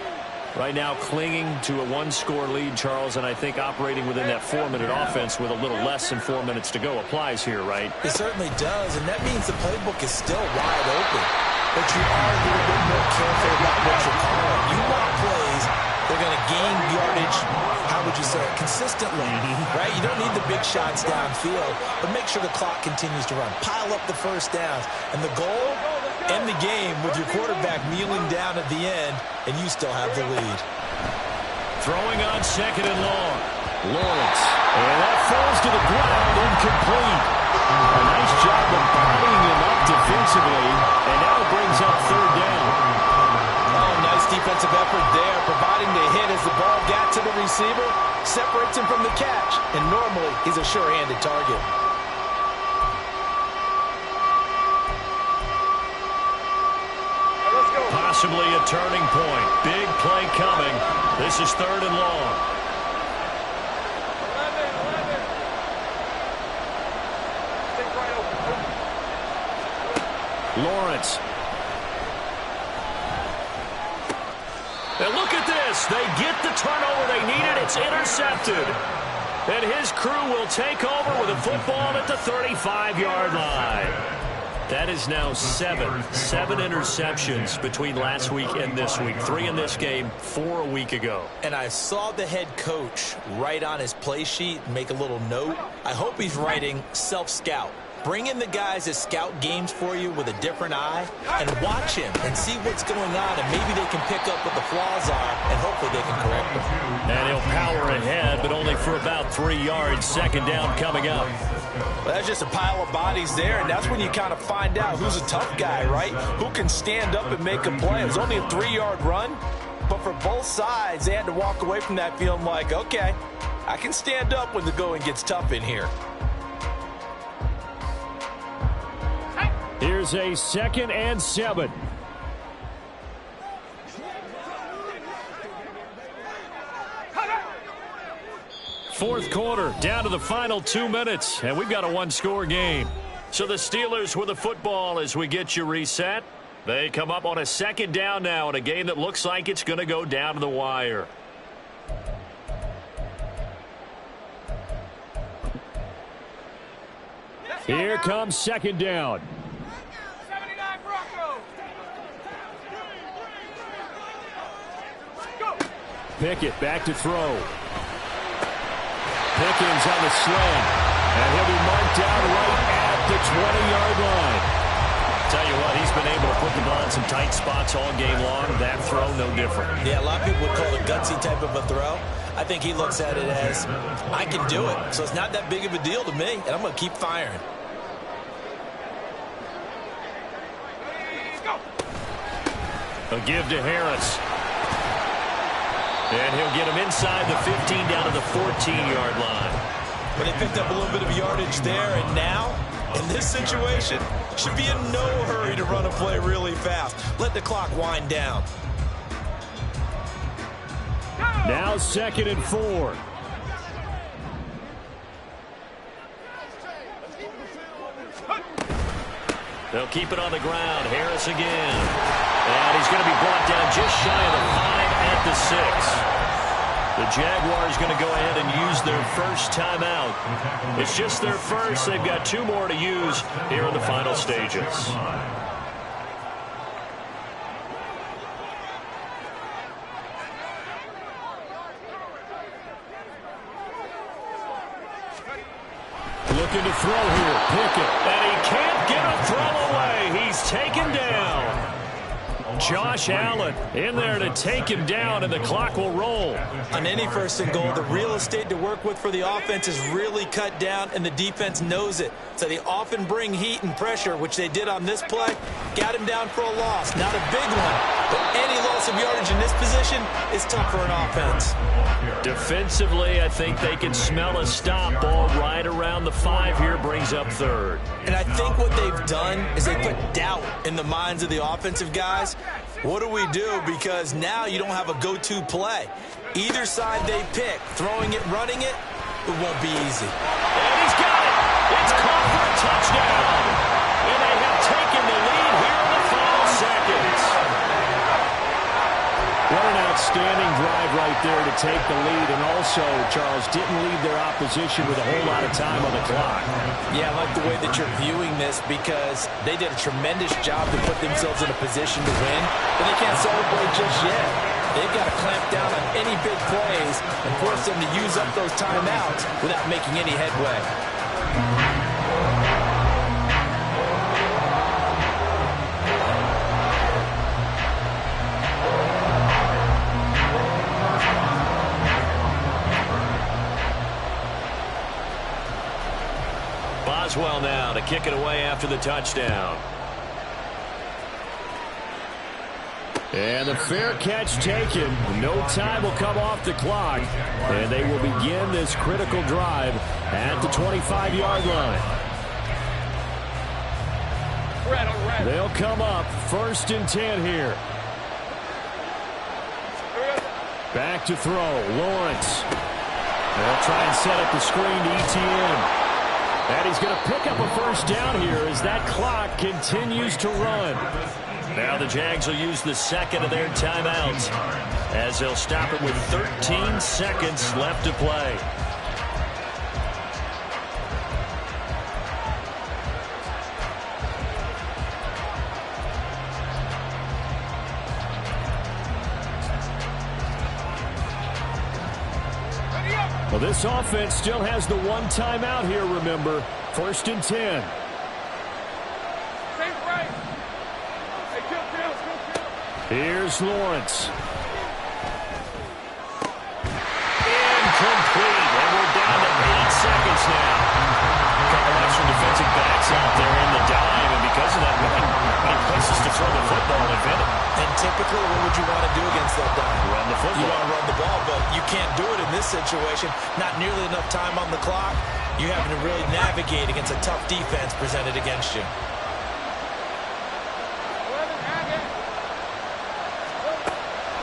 Right now clinging to a 1-score lead, Charles, and I think operating within that 4-minute offense with a little less than 4 minutes to go applies here, right? It certainly does, and that means the playbook is still wide open. But you are a little bit more careful about what you're calling. You want plays, they're going to gain yardage, how would you say it, consistently, right? You don't need the big shots downfield, but make sure the clock continues to run. Pile up the first downs, and the goal, end the game with your quarterback kneeling down at the end, and you still have the lead. Throwing on second and long. Lawrence. And that falls to the ground, incomplete. A nice job of bodying him up defensively, and now it brings up third down. Oh, nice defensive effort there, providing the hit as the ball got to the receiver, separates him from the catch, and normally he's a sure-handed target. Possibly a turning point. Big play coming. This is third and long. Lawrence. And look at this. They get the turnover they needed. It's intercepted. And his crew will take over with a football at the 35-yard line. That is now 7 interceptions between last week and this week. 3 in this game, 4 a week ago. And I saw the head coach write on his play sheet, make a little note. I hope he's writing self-scout. Bring in the guys that scout games for you with a different eye and watch him and see what's going on, and maybe they can pick up what the flaws are, and hopefully they can correct them. And he'll power ahead, but only for about 3 yards. Second down coming up. Well, that's just a pile of bodies there, and that's when you kind of find out who's a tough guy, right? Who can stand up and make a play. It was only a 3-yard run, but for both sides, they had to walk away from that feeling like, okay, I can stand up when the going gets tough in here. Here's a 2nd and 7. Fourth quarter, down to the final 2 minutes, and we've got a 1-score game. So the Steelers with the football as we get you reset. They come up on a second down now in a game that looks like it's going to go down to the wire. Here comes second down. Pickett back to throw. Pickens on the slant, and he'll be marked down right at the 20-yard line. Tell you what, he's been able to put the ball in some tight spots all game long. That throw, no different. Yeah, a lot of people would call it a gutsy type of a throw. I think he looks at it as, I can do it, so it's not that big of a deal to me, and I'm going to keep firing. A give to Harris. And he'll get him inside the 15 down to the 14-yard line. But they picked up a little bit of yardage there, and now, in this situation, should be in no hurry to run a play really fast. Let the clock wind down. Now 2nd and 4. They'll keep it on the ground. Harris again. And he's going to be brought down just shy of the 5 at the 6. The Jaguars going to go ahead and use their first timeout. It's just their first. They've got 2 more to use here in the final stages. Looking to throw here. Pickett. And he can't get a throw away. He's taken down. Josh Allen in there to take him down, and the clock will roll. On any 1st and goal, the real estate to work with for the offense is really cut down, and the defense knows it. So they often bring heat and pressure, which they did on this play. Got him down for a loss. Not a big one, but any loss of yardage in this position is tough for an offense. Defensively, I think they can smell a stop. Ball right around the 5 here, brings up 3rd. And I think what they've done is they put doubt in the minds of the offensive guys. What do we do? Because now you don't have a go-to play. Either side they pick, throwing it, running it, it won't be easy. And he's got it. It's caught for a touchdown. And they have taken the lead here in the final seconds. What an outstanding drive right there to take the lead. And also, Charles, didn't leave their opposition with a whole lot of time on the clock. Yeah, I like the way that you're viewing this because they did a tremendous job to put themselves in a position to win, but they can't celebrate just yet. They've got to clamp down on any big plays and force them to use up those timeouts without making any headway. Boswell now to kick it away after the touchdown. And the fair catch taken. No time will come off the clock. And they will begin this critical drive at the 25-yard line. They'll come up 1st and 10 here. Back to throw. Lawrence. They'll try and set up the screen to ETN. And he's going to pick up a 1st down here as that clock continues to run. Now the Jags will use the 2nd of their timeouts as they'll stop it with 13 seconds left to play. Well, this offense still has the 1 timeout here, remember. 1st and 10. Here's Lawrence. Incomplete. And we're down to 8 seconds now. A couple extra defensive backs out there in the dime, and because of that, many places to throw the football if any. And typically, what would you want to do against that dime? Run the football. You want to run the ball, but you can't do it in this situation. Not nearly enough time on the clock. You having to really navigate against a tough defense presented against you.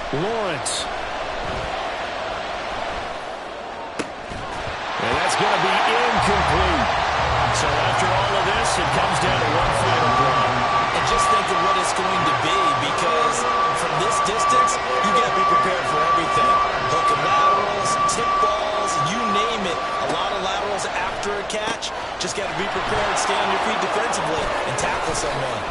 Lawrence. And that's going to be incomplete. So after all of this, it comes down to one final play. And just think of what it's going to be, because from this distance, you got to be prepared for everything. Hook and laterals, tip balls, you name it. A lot of laterals after a catch. Just got to be prepared, stay on your feet defensively, and tackle someone.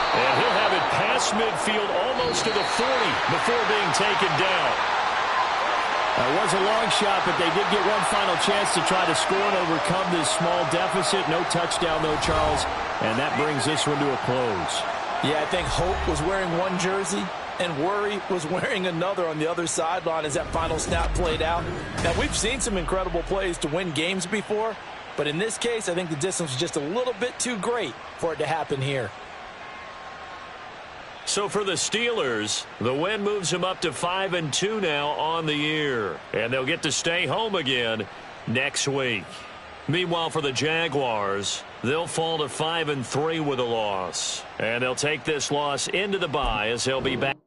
And he'll have it past midfield almost to the 40 before being taken down. It was a long shot, but they did get one final chance to try to score and overcome this small deficit. No touchdown, though, Charles. And that brings this one to a close. Yeah, I think Hope was wearing one jersey and Worry was wearing another on the other sideline as that final snap played out. Now, we've seen some incredible plays to win games before, but in this case, I think the distance was just a little bit too great for it to happen here. So for the Steelers, the win moves them up to 5-2 now on the year. And they'll get to stay home again next week. Meanwhile, for the Jaguars, they'll fall to 5-3 with a loss. And they'll take this loss into the bye as they'll be back.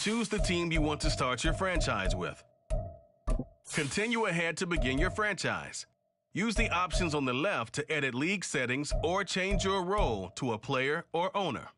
choose the team you want to start your franchise with. Continue ahead to begin your franchise. Use the options on the left to edit league settings or change your role to a player or owner.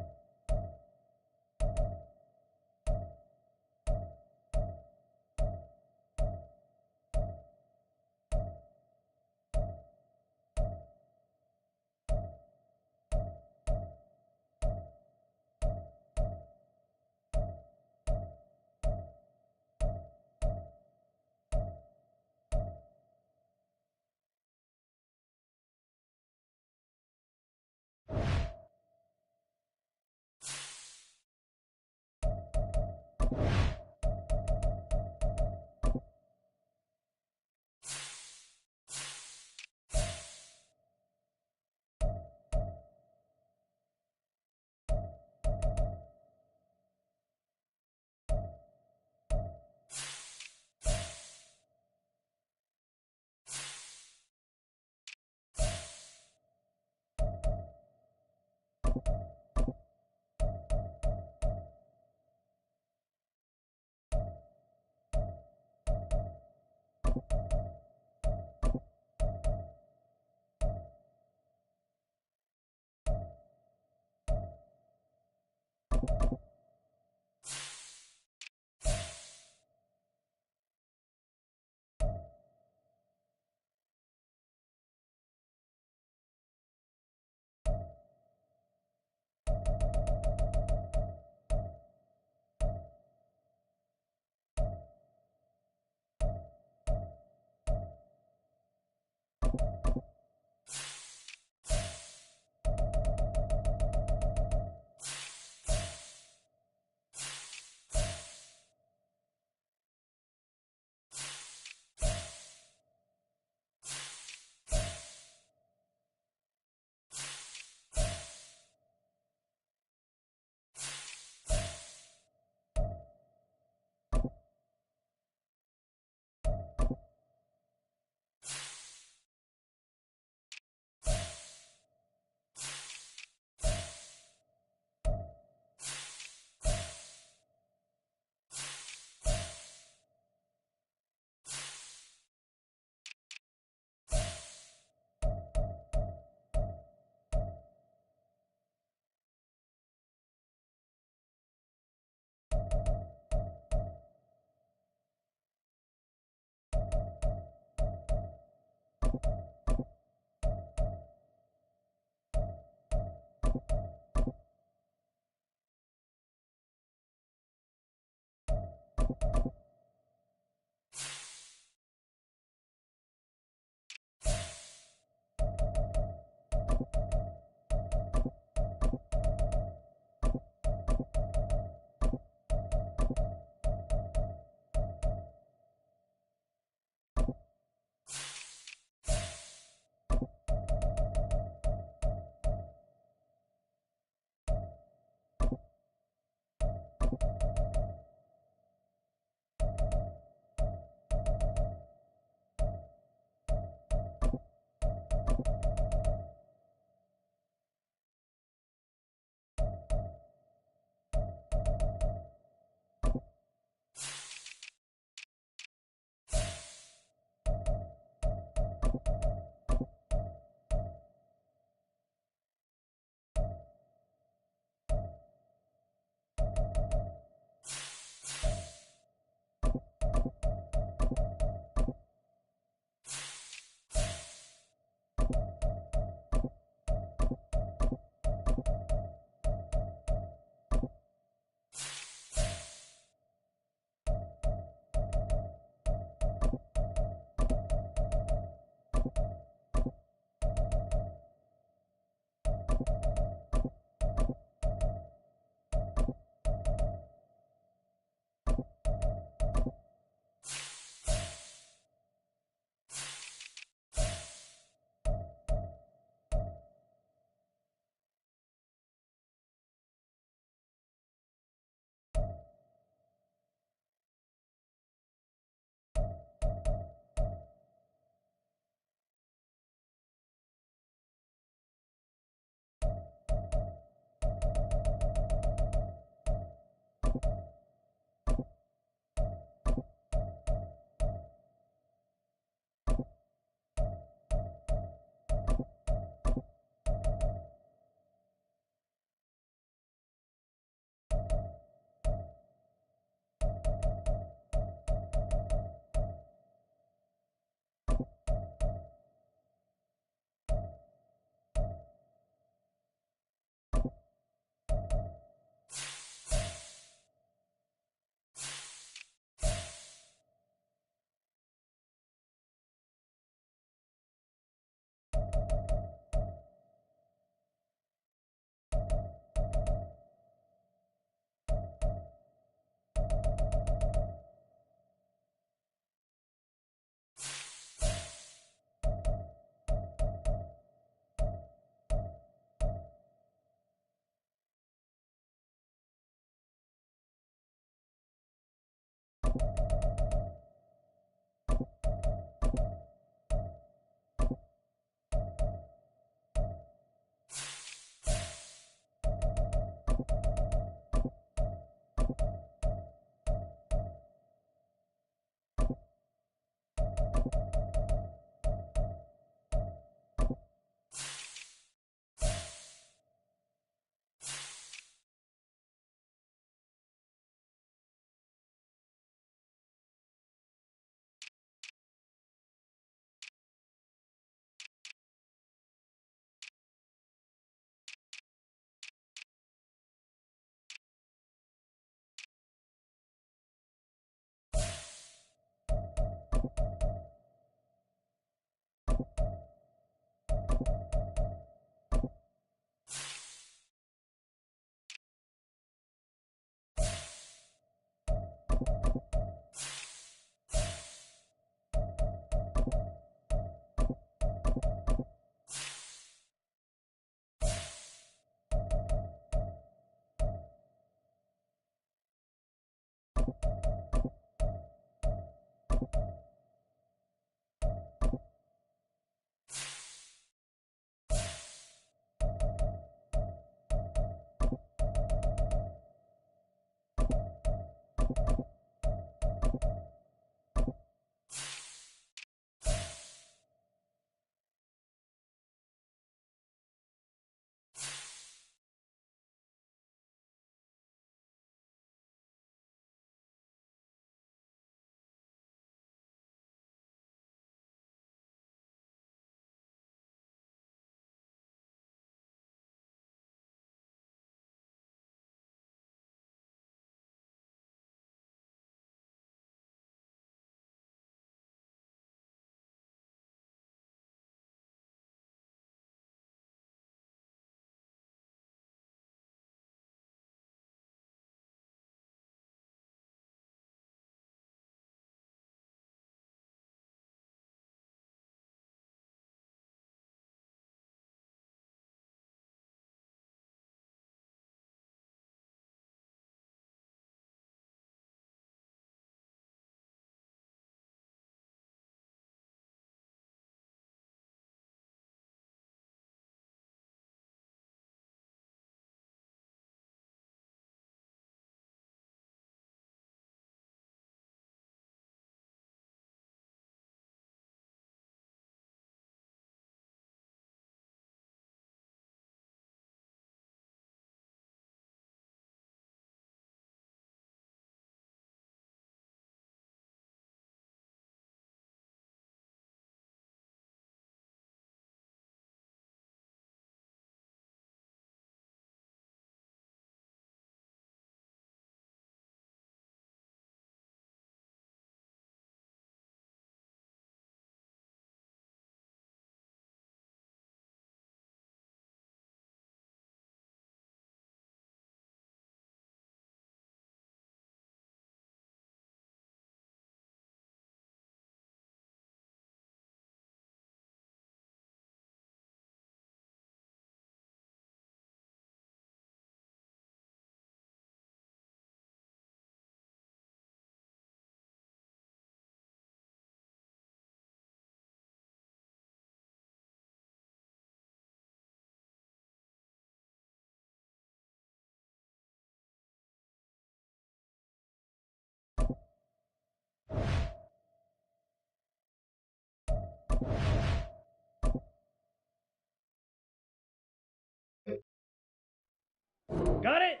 Got it?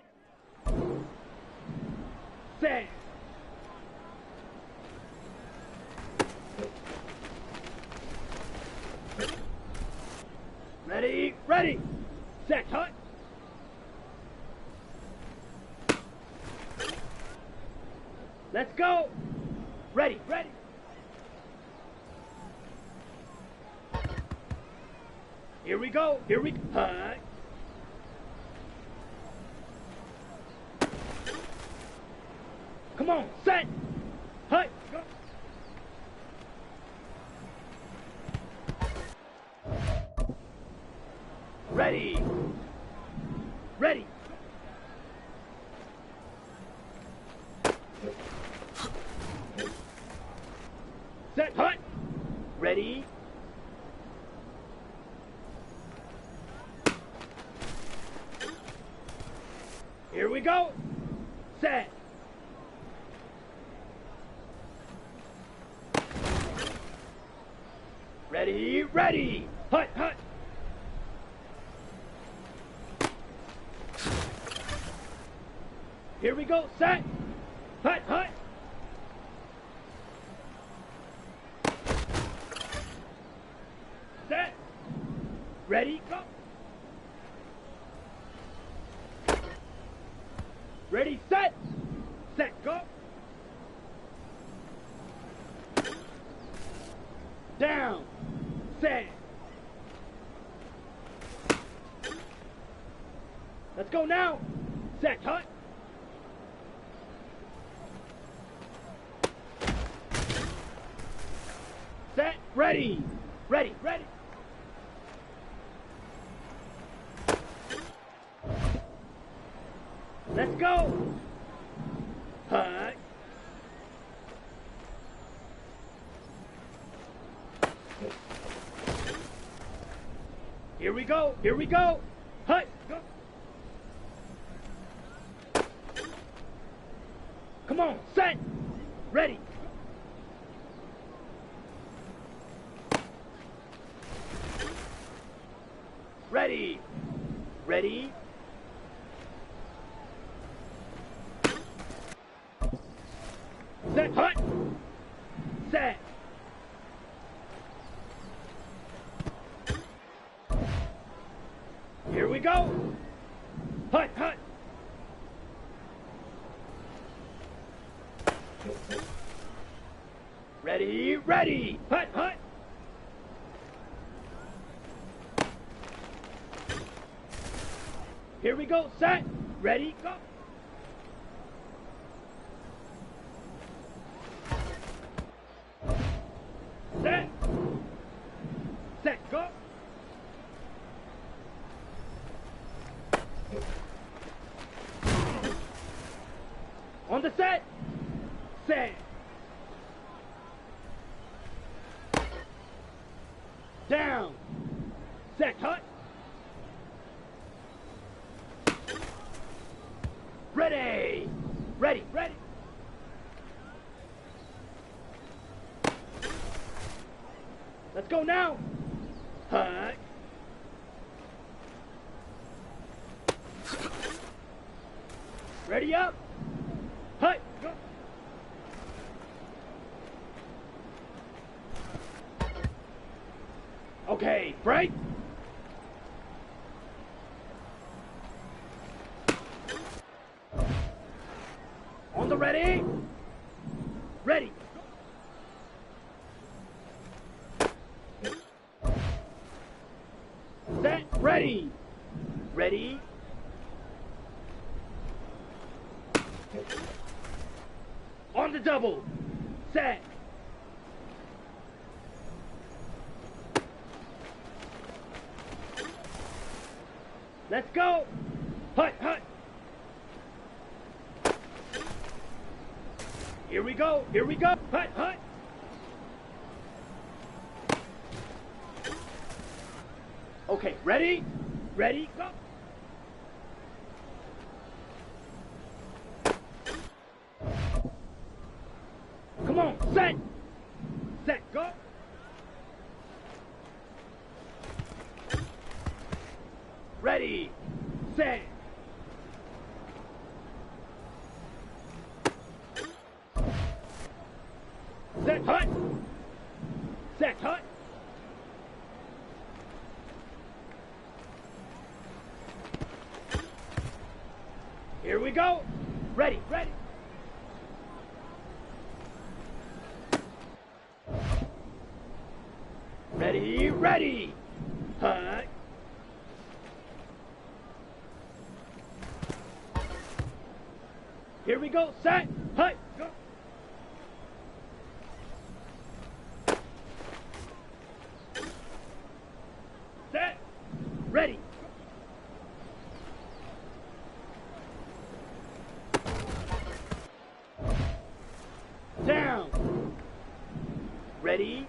Set. Ready, ready. Set, hut. Let's go. Ready, ready. Here we go, here we go. Hut. Come on, set. Hut, go. Ready. Ready. Set, hut. Ready. Here we go. Set. Ready, ready. Hut, hut. Here we go. Set. Hut, hut. Set. Ready, go. Ready, set. Set, go. Down. Set. Let's go now. Set, hut. Set, ready. Ready, ready. Let's go. Hut. Here we go. Here we go. Hut. Go. Come on. Set. Ready. Ready. Ready. Set. Hut. Set. Here we go. Hut, hut. Ready, ready. Hut, hut. Here we go. Set. Ready, go. Set. Set, go. On the set. Set. Down. Set, hut. Ready. Ready, ready. Let's go now. Hut. Ready up. Hut. Go. Okay, break. On the ready. Ready. Set. Ready. Ready. On the double. Set. Let's go. Hut, hut. Here we go. Here we go. Hut, hut. Okay, ready? Ready, go. Come on, set. Set, go. Ready, set. Set, hut. Here we go. Ready, ready. Ready, ready. Hut. Here we go. Set, hut, go. Set, ready. Down. Ready.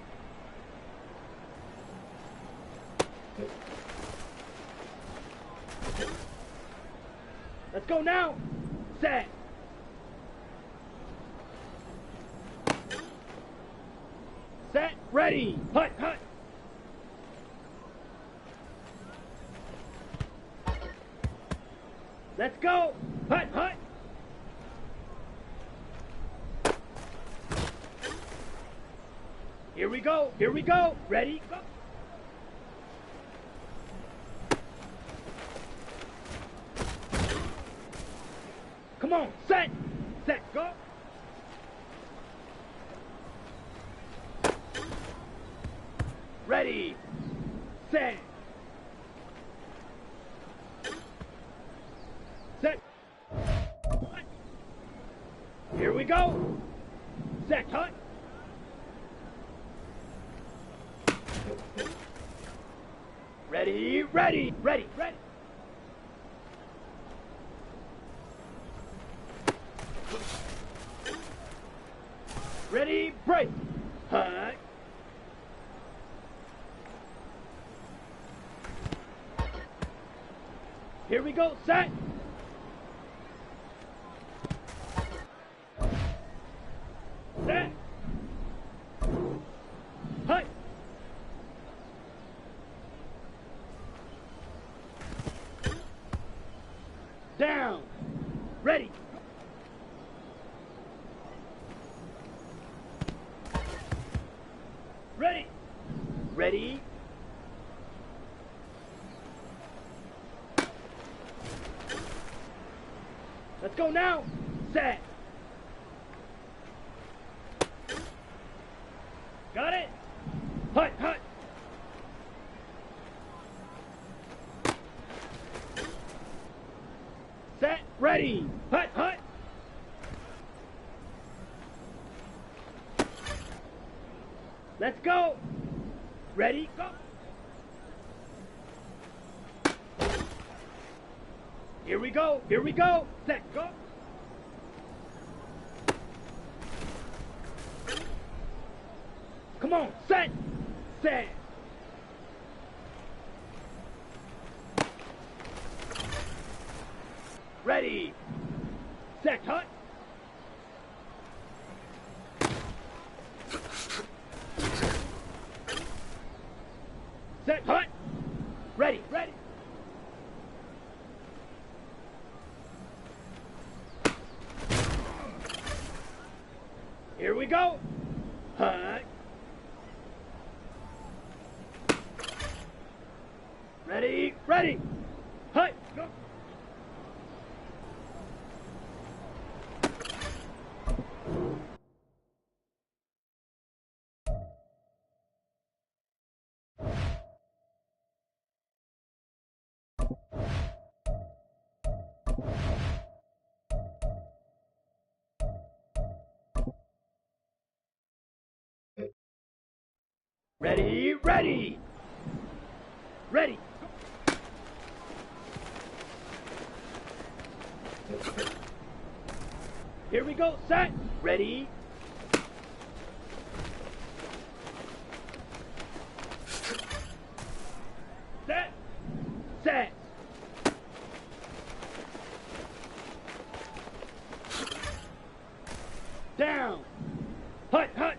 Let's go now. Set. Set. Ready. Hut, hut. Let's go. Hut, hut. Here we go. Here we go. Ready. Go. Come on. Set. Set. Go. Ready. Set. Set. Here we go. Set. Hut. Ready, ready, ready, ready. Ready, break. Hut. Here we go, set. Set. Hut. Down. Ready. Ready. Ready. Let's go now. Set. Got it. Hut, hut. Set. Ready. Hut, hut. Let's go. Ready, go. Here we go. Here we go. Set, go. Come on. Set. Set. Ready. Set, hut. Set, hut. Ready, ready. Here we go. Hut. Ready, ready. Hut, go. Ready, ready. Ready. Here we go, set. Ready. Set. Set. Down. Hut, hut.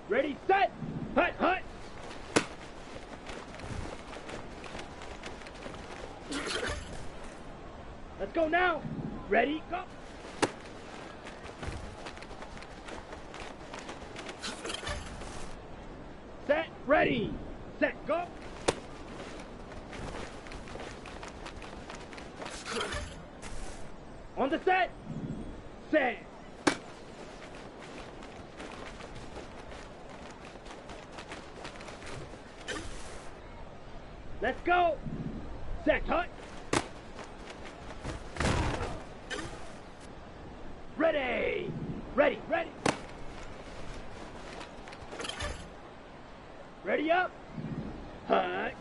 Ready, set. Hut, hut. Let's go now. Ready, go. ready, set, go. On the set. Let's go. Set, hut. Ready. Ready, ready. Ready up. Hut.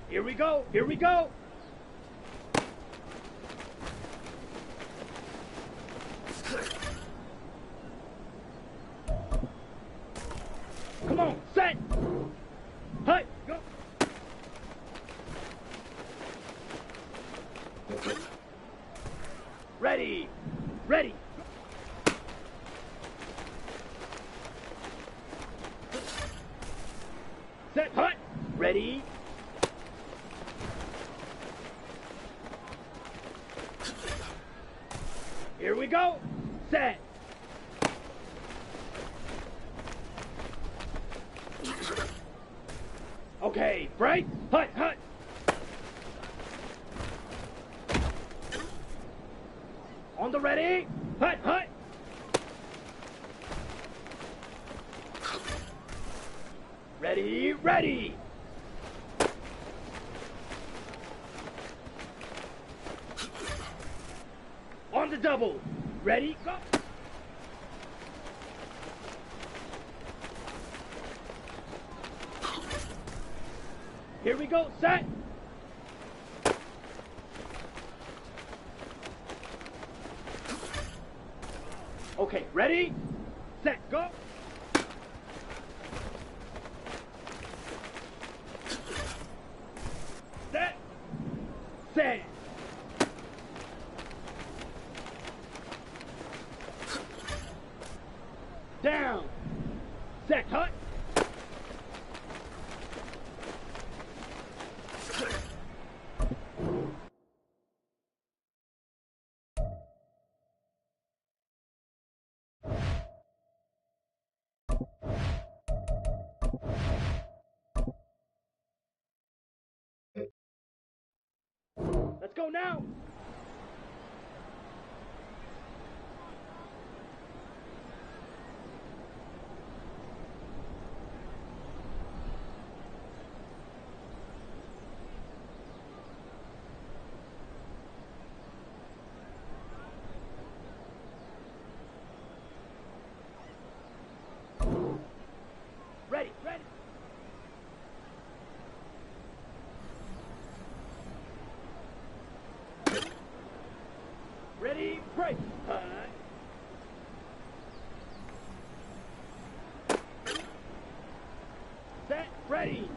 Here we go, here we go. Come on, set. Hut, go. Ready, ready. Set, hut, ready. Here we go. Set. Okay, break. Hut, hut. On the ready. Hut, hut. Ready, ready. On the double. Ready, go. Here we go, set. Okay, ready, set, go. Set, set. Down, set, hut. Let's go now. Ready, ready. Ready, break. Set, ready.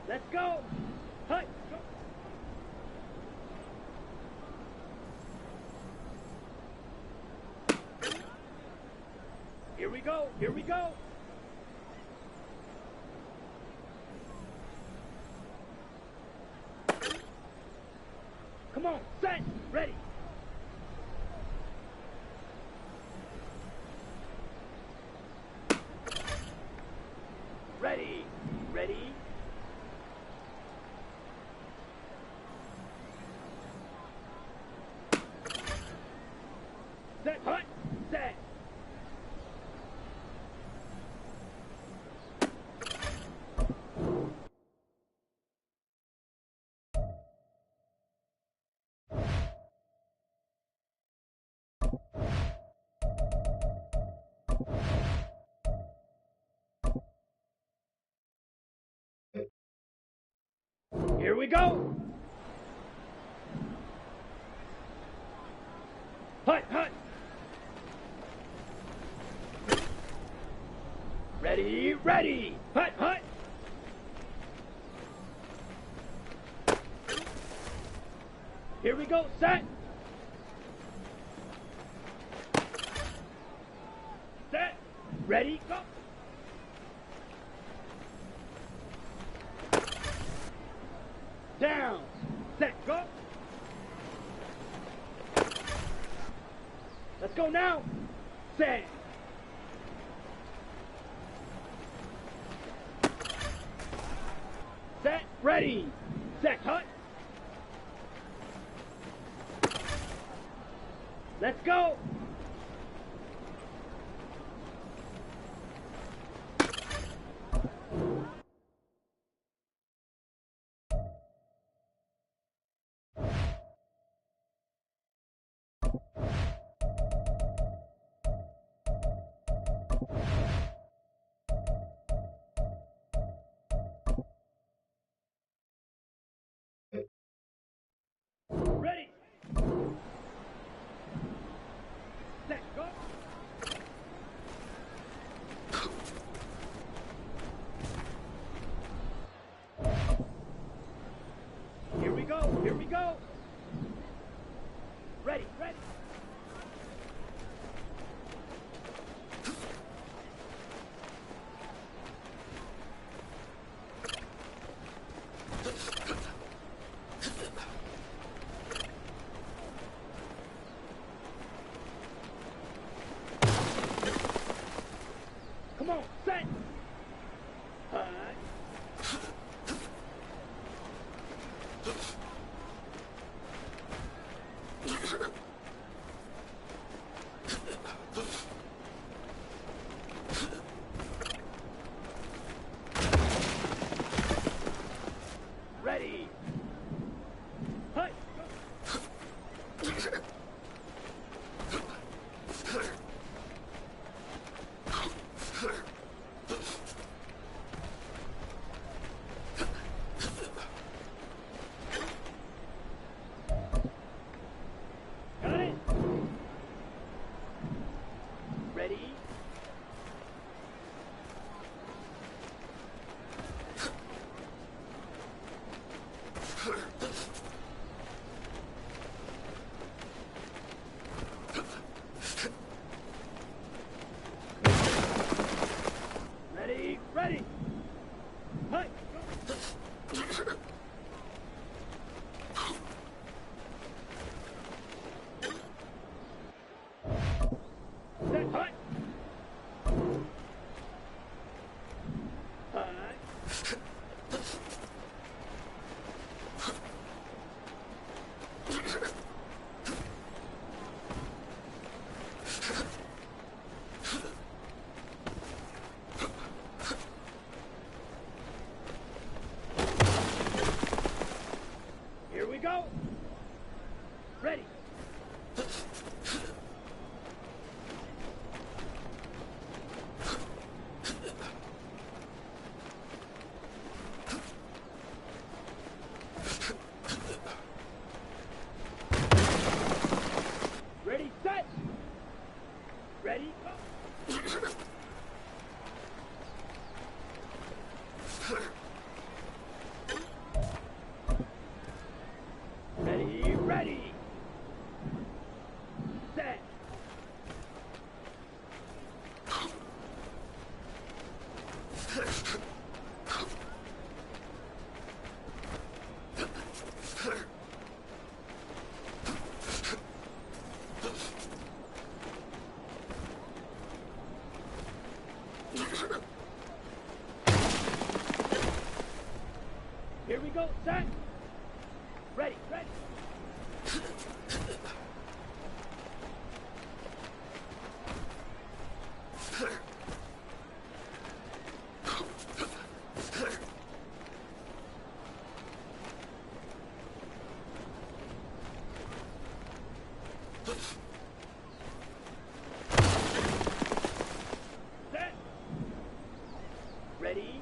Let's go. Hut, go. Here we go, here we go. Come on, set, ready. Ready, ready. Set, hut, set. Here we go. Hut, hut. Ready, ready. Hut, hut. Here we go, set. Set. Ready, go. Down. Set. Go. Let's go now. Set. Set. Ready. Set. Hut. Let's go. Ready. Set. Go. Here we go. Here we go. Ready. Ready. Come on, set. Hut. Ready. Hut. Got it. Ready. Ready. Ready. Hut. Set. Hut. Hut. Here we go. Ready. Ready, set. Ready, go. Ready, ready. Set. Here we go, set. Ready, ready. Set. Ready.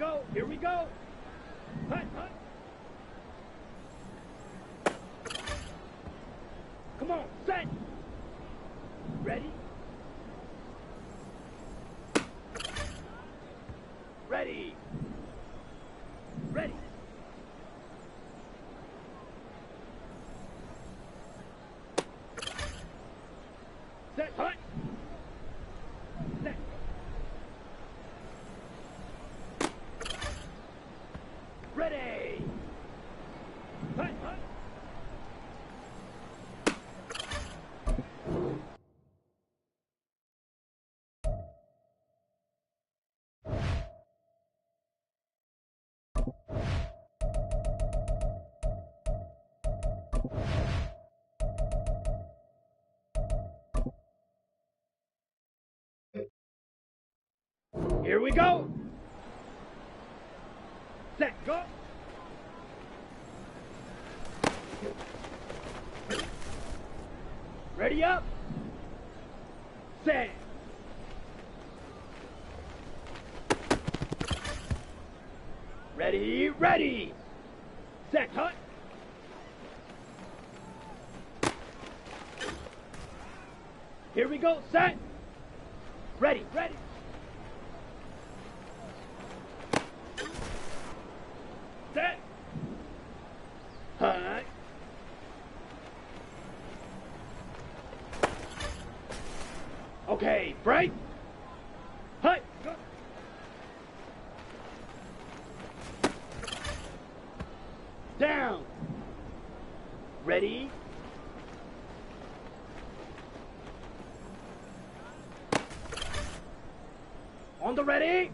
go. Here we go. Hut, hut. Come on, set. Ready? Ready. Ready. Set, hut. Set. Ready. Hut, hut. Here we go. Set, go. Ready up. Set. Ready, ready. Set, hut. Here we go, set. Ready, ready. Set. Hut. Okay, break. Hut. Go. Down. Ready. On the ready.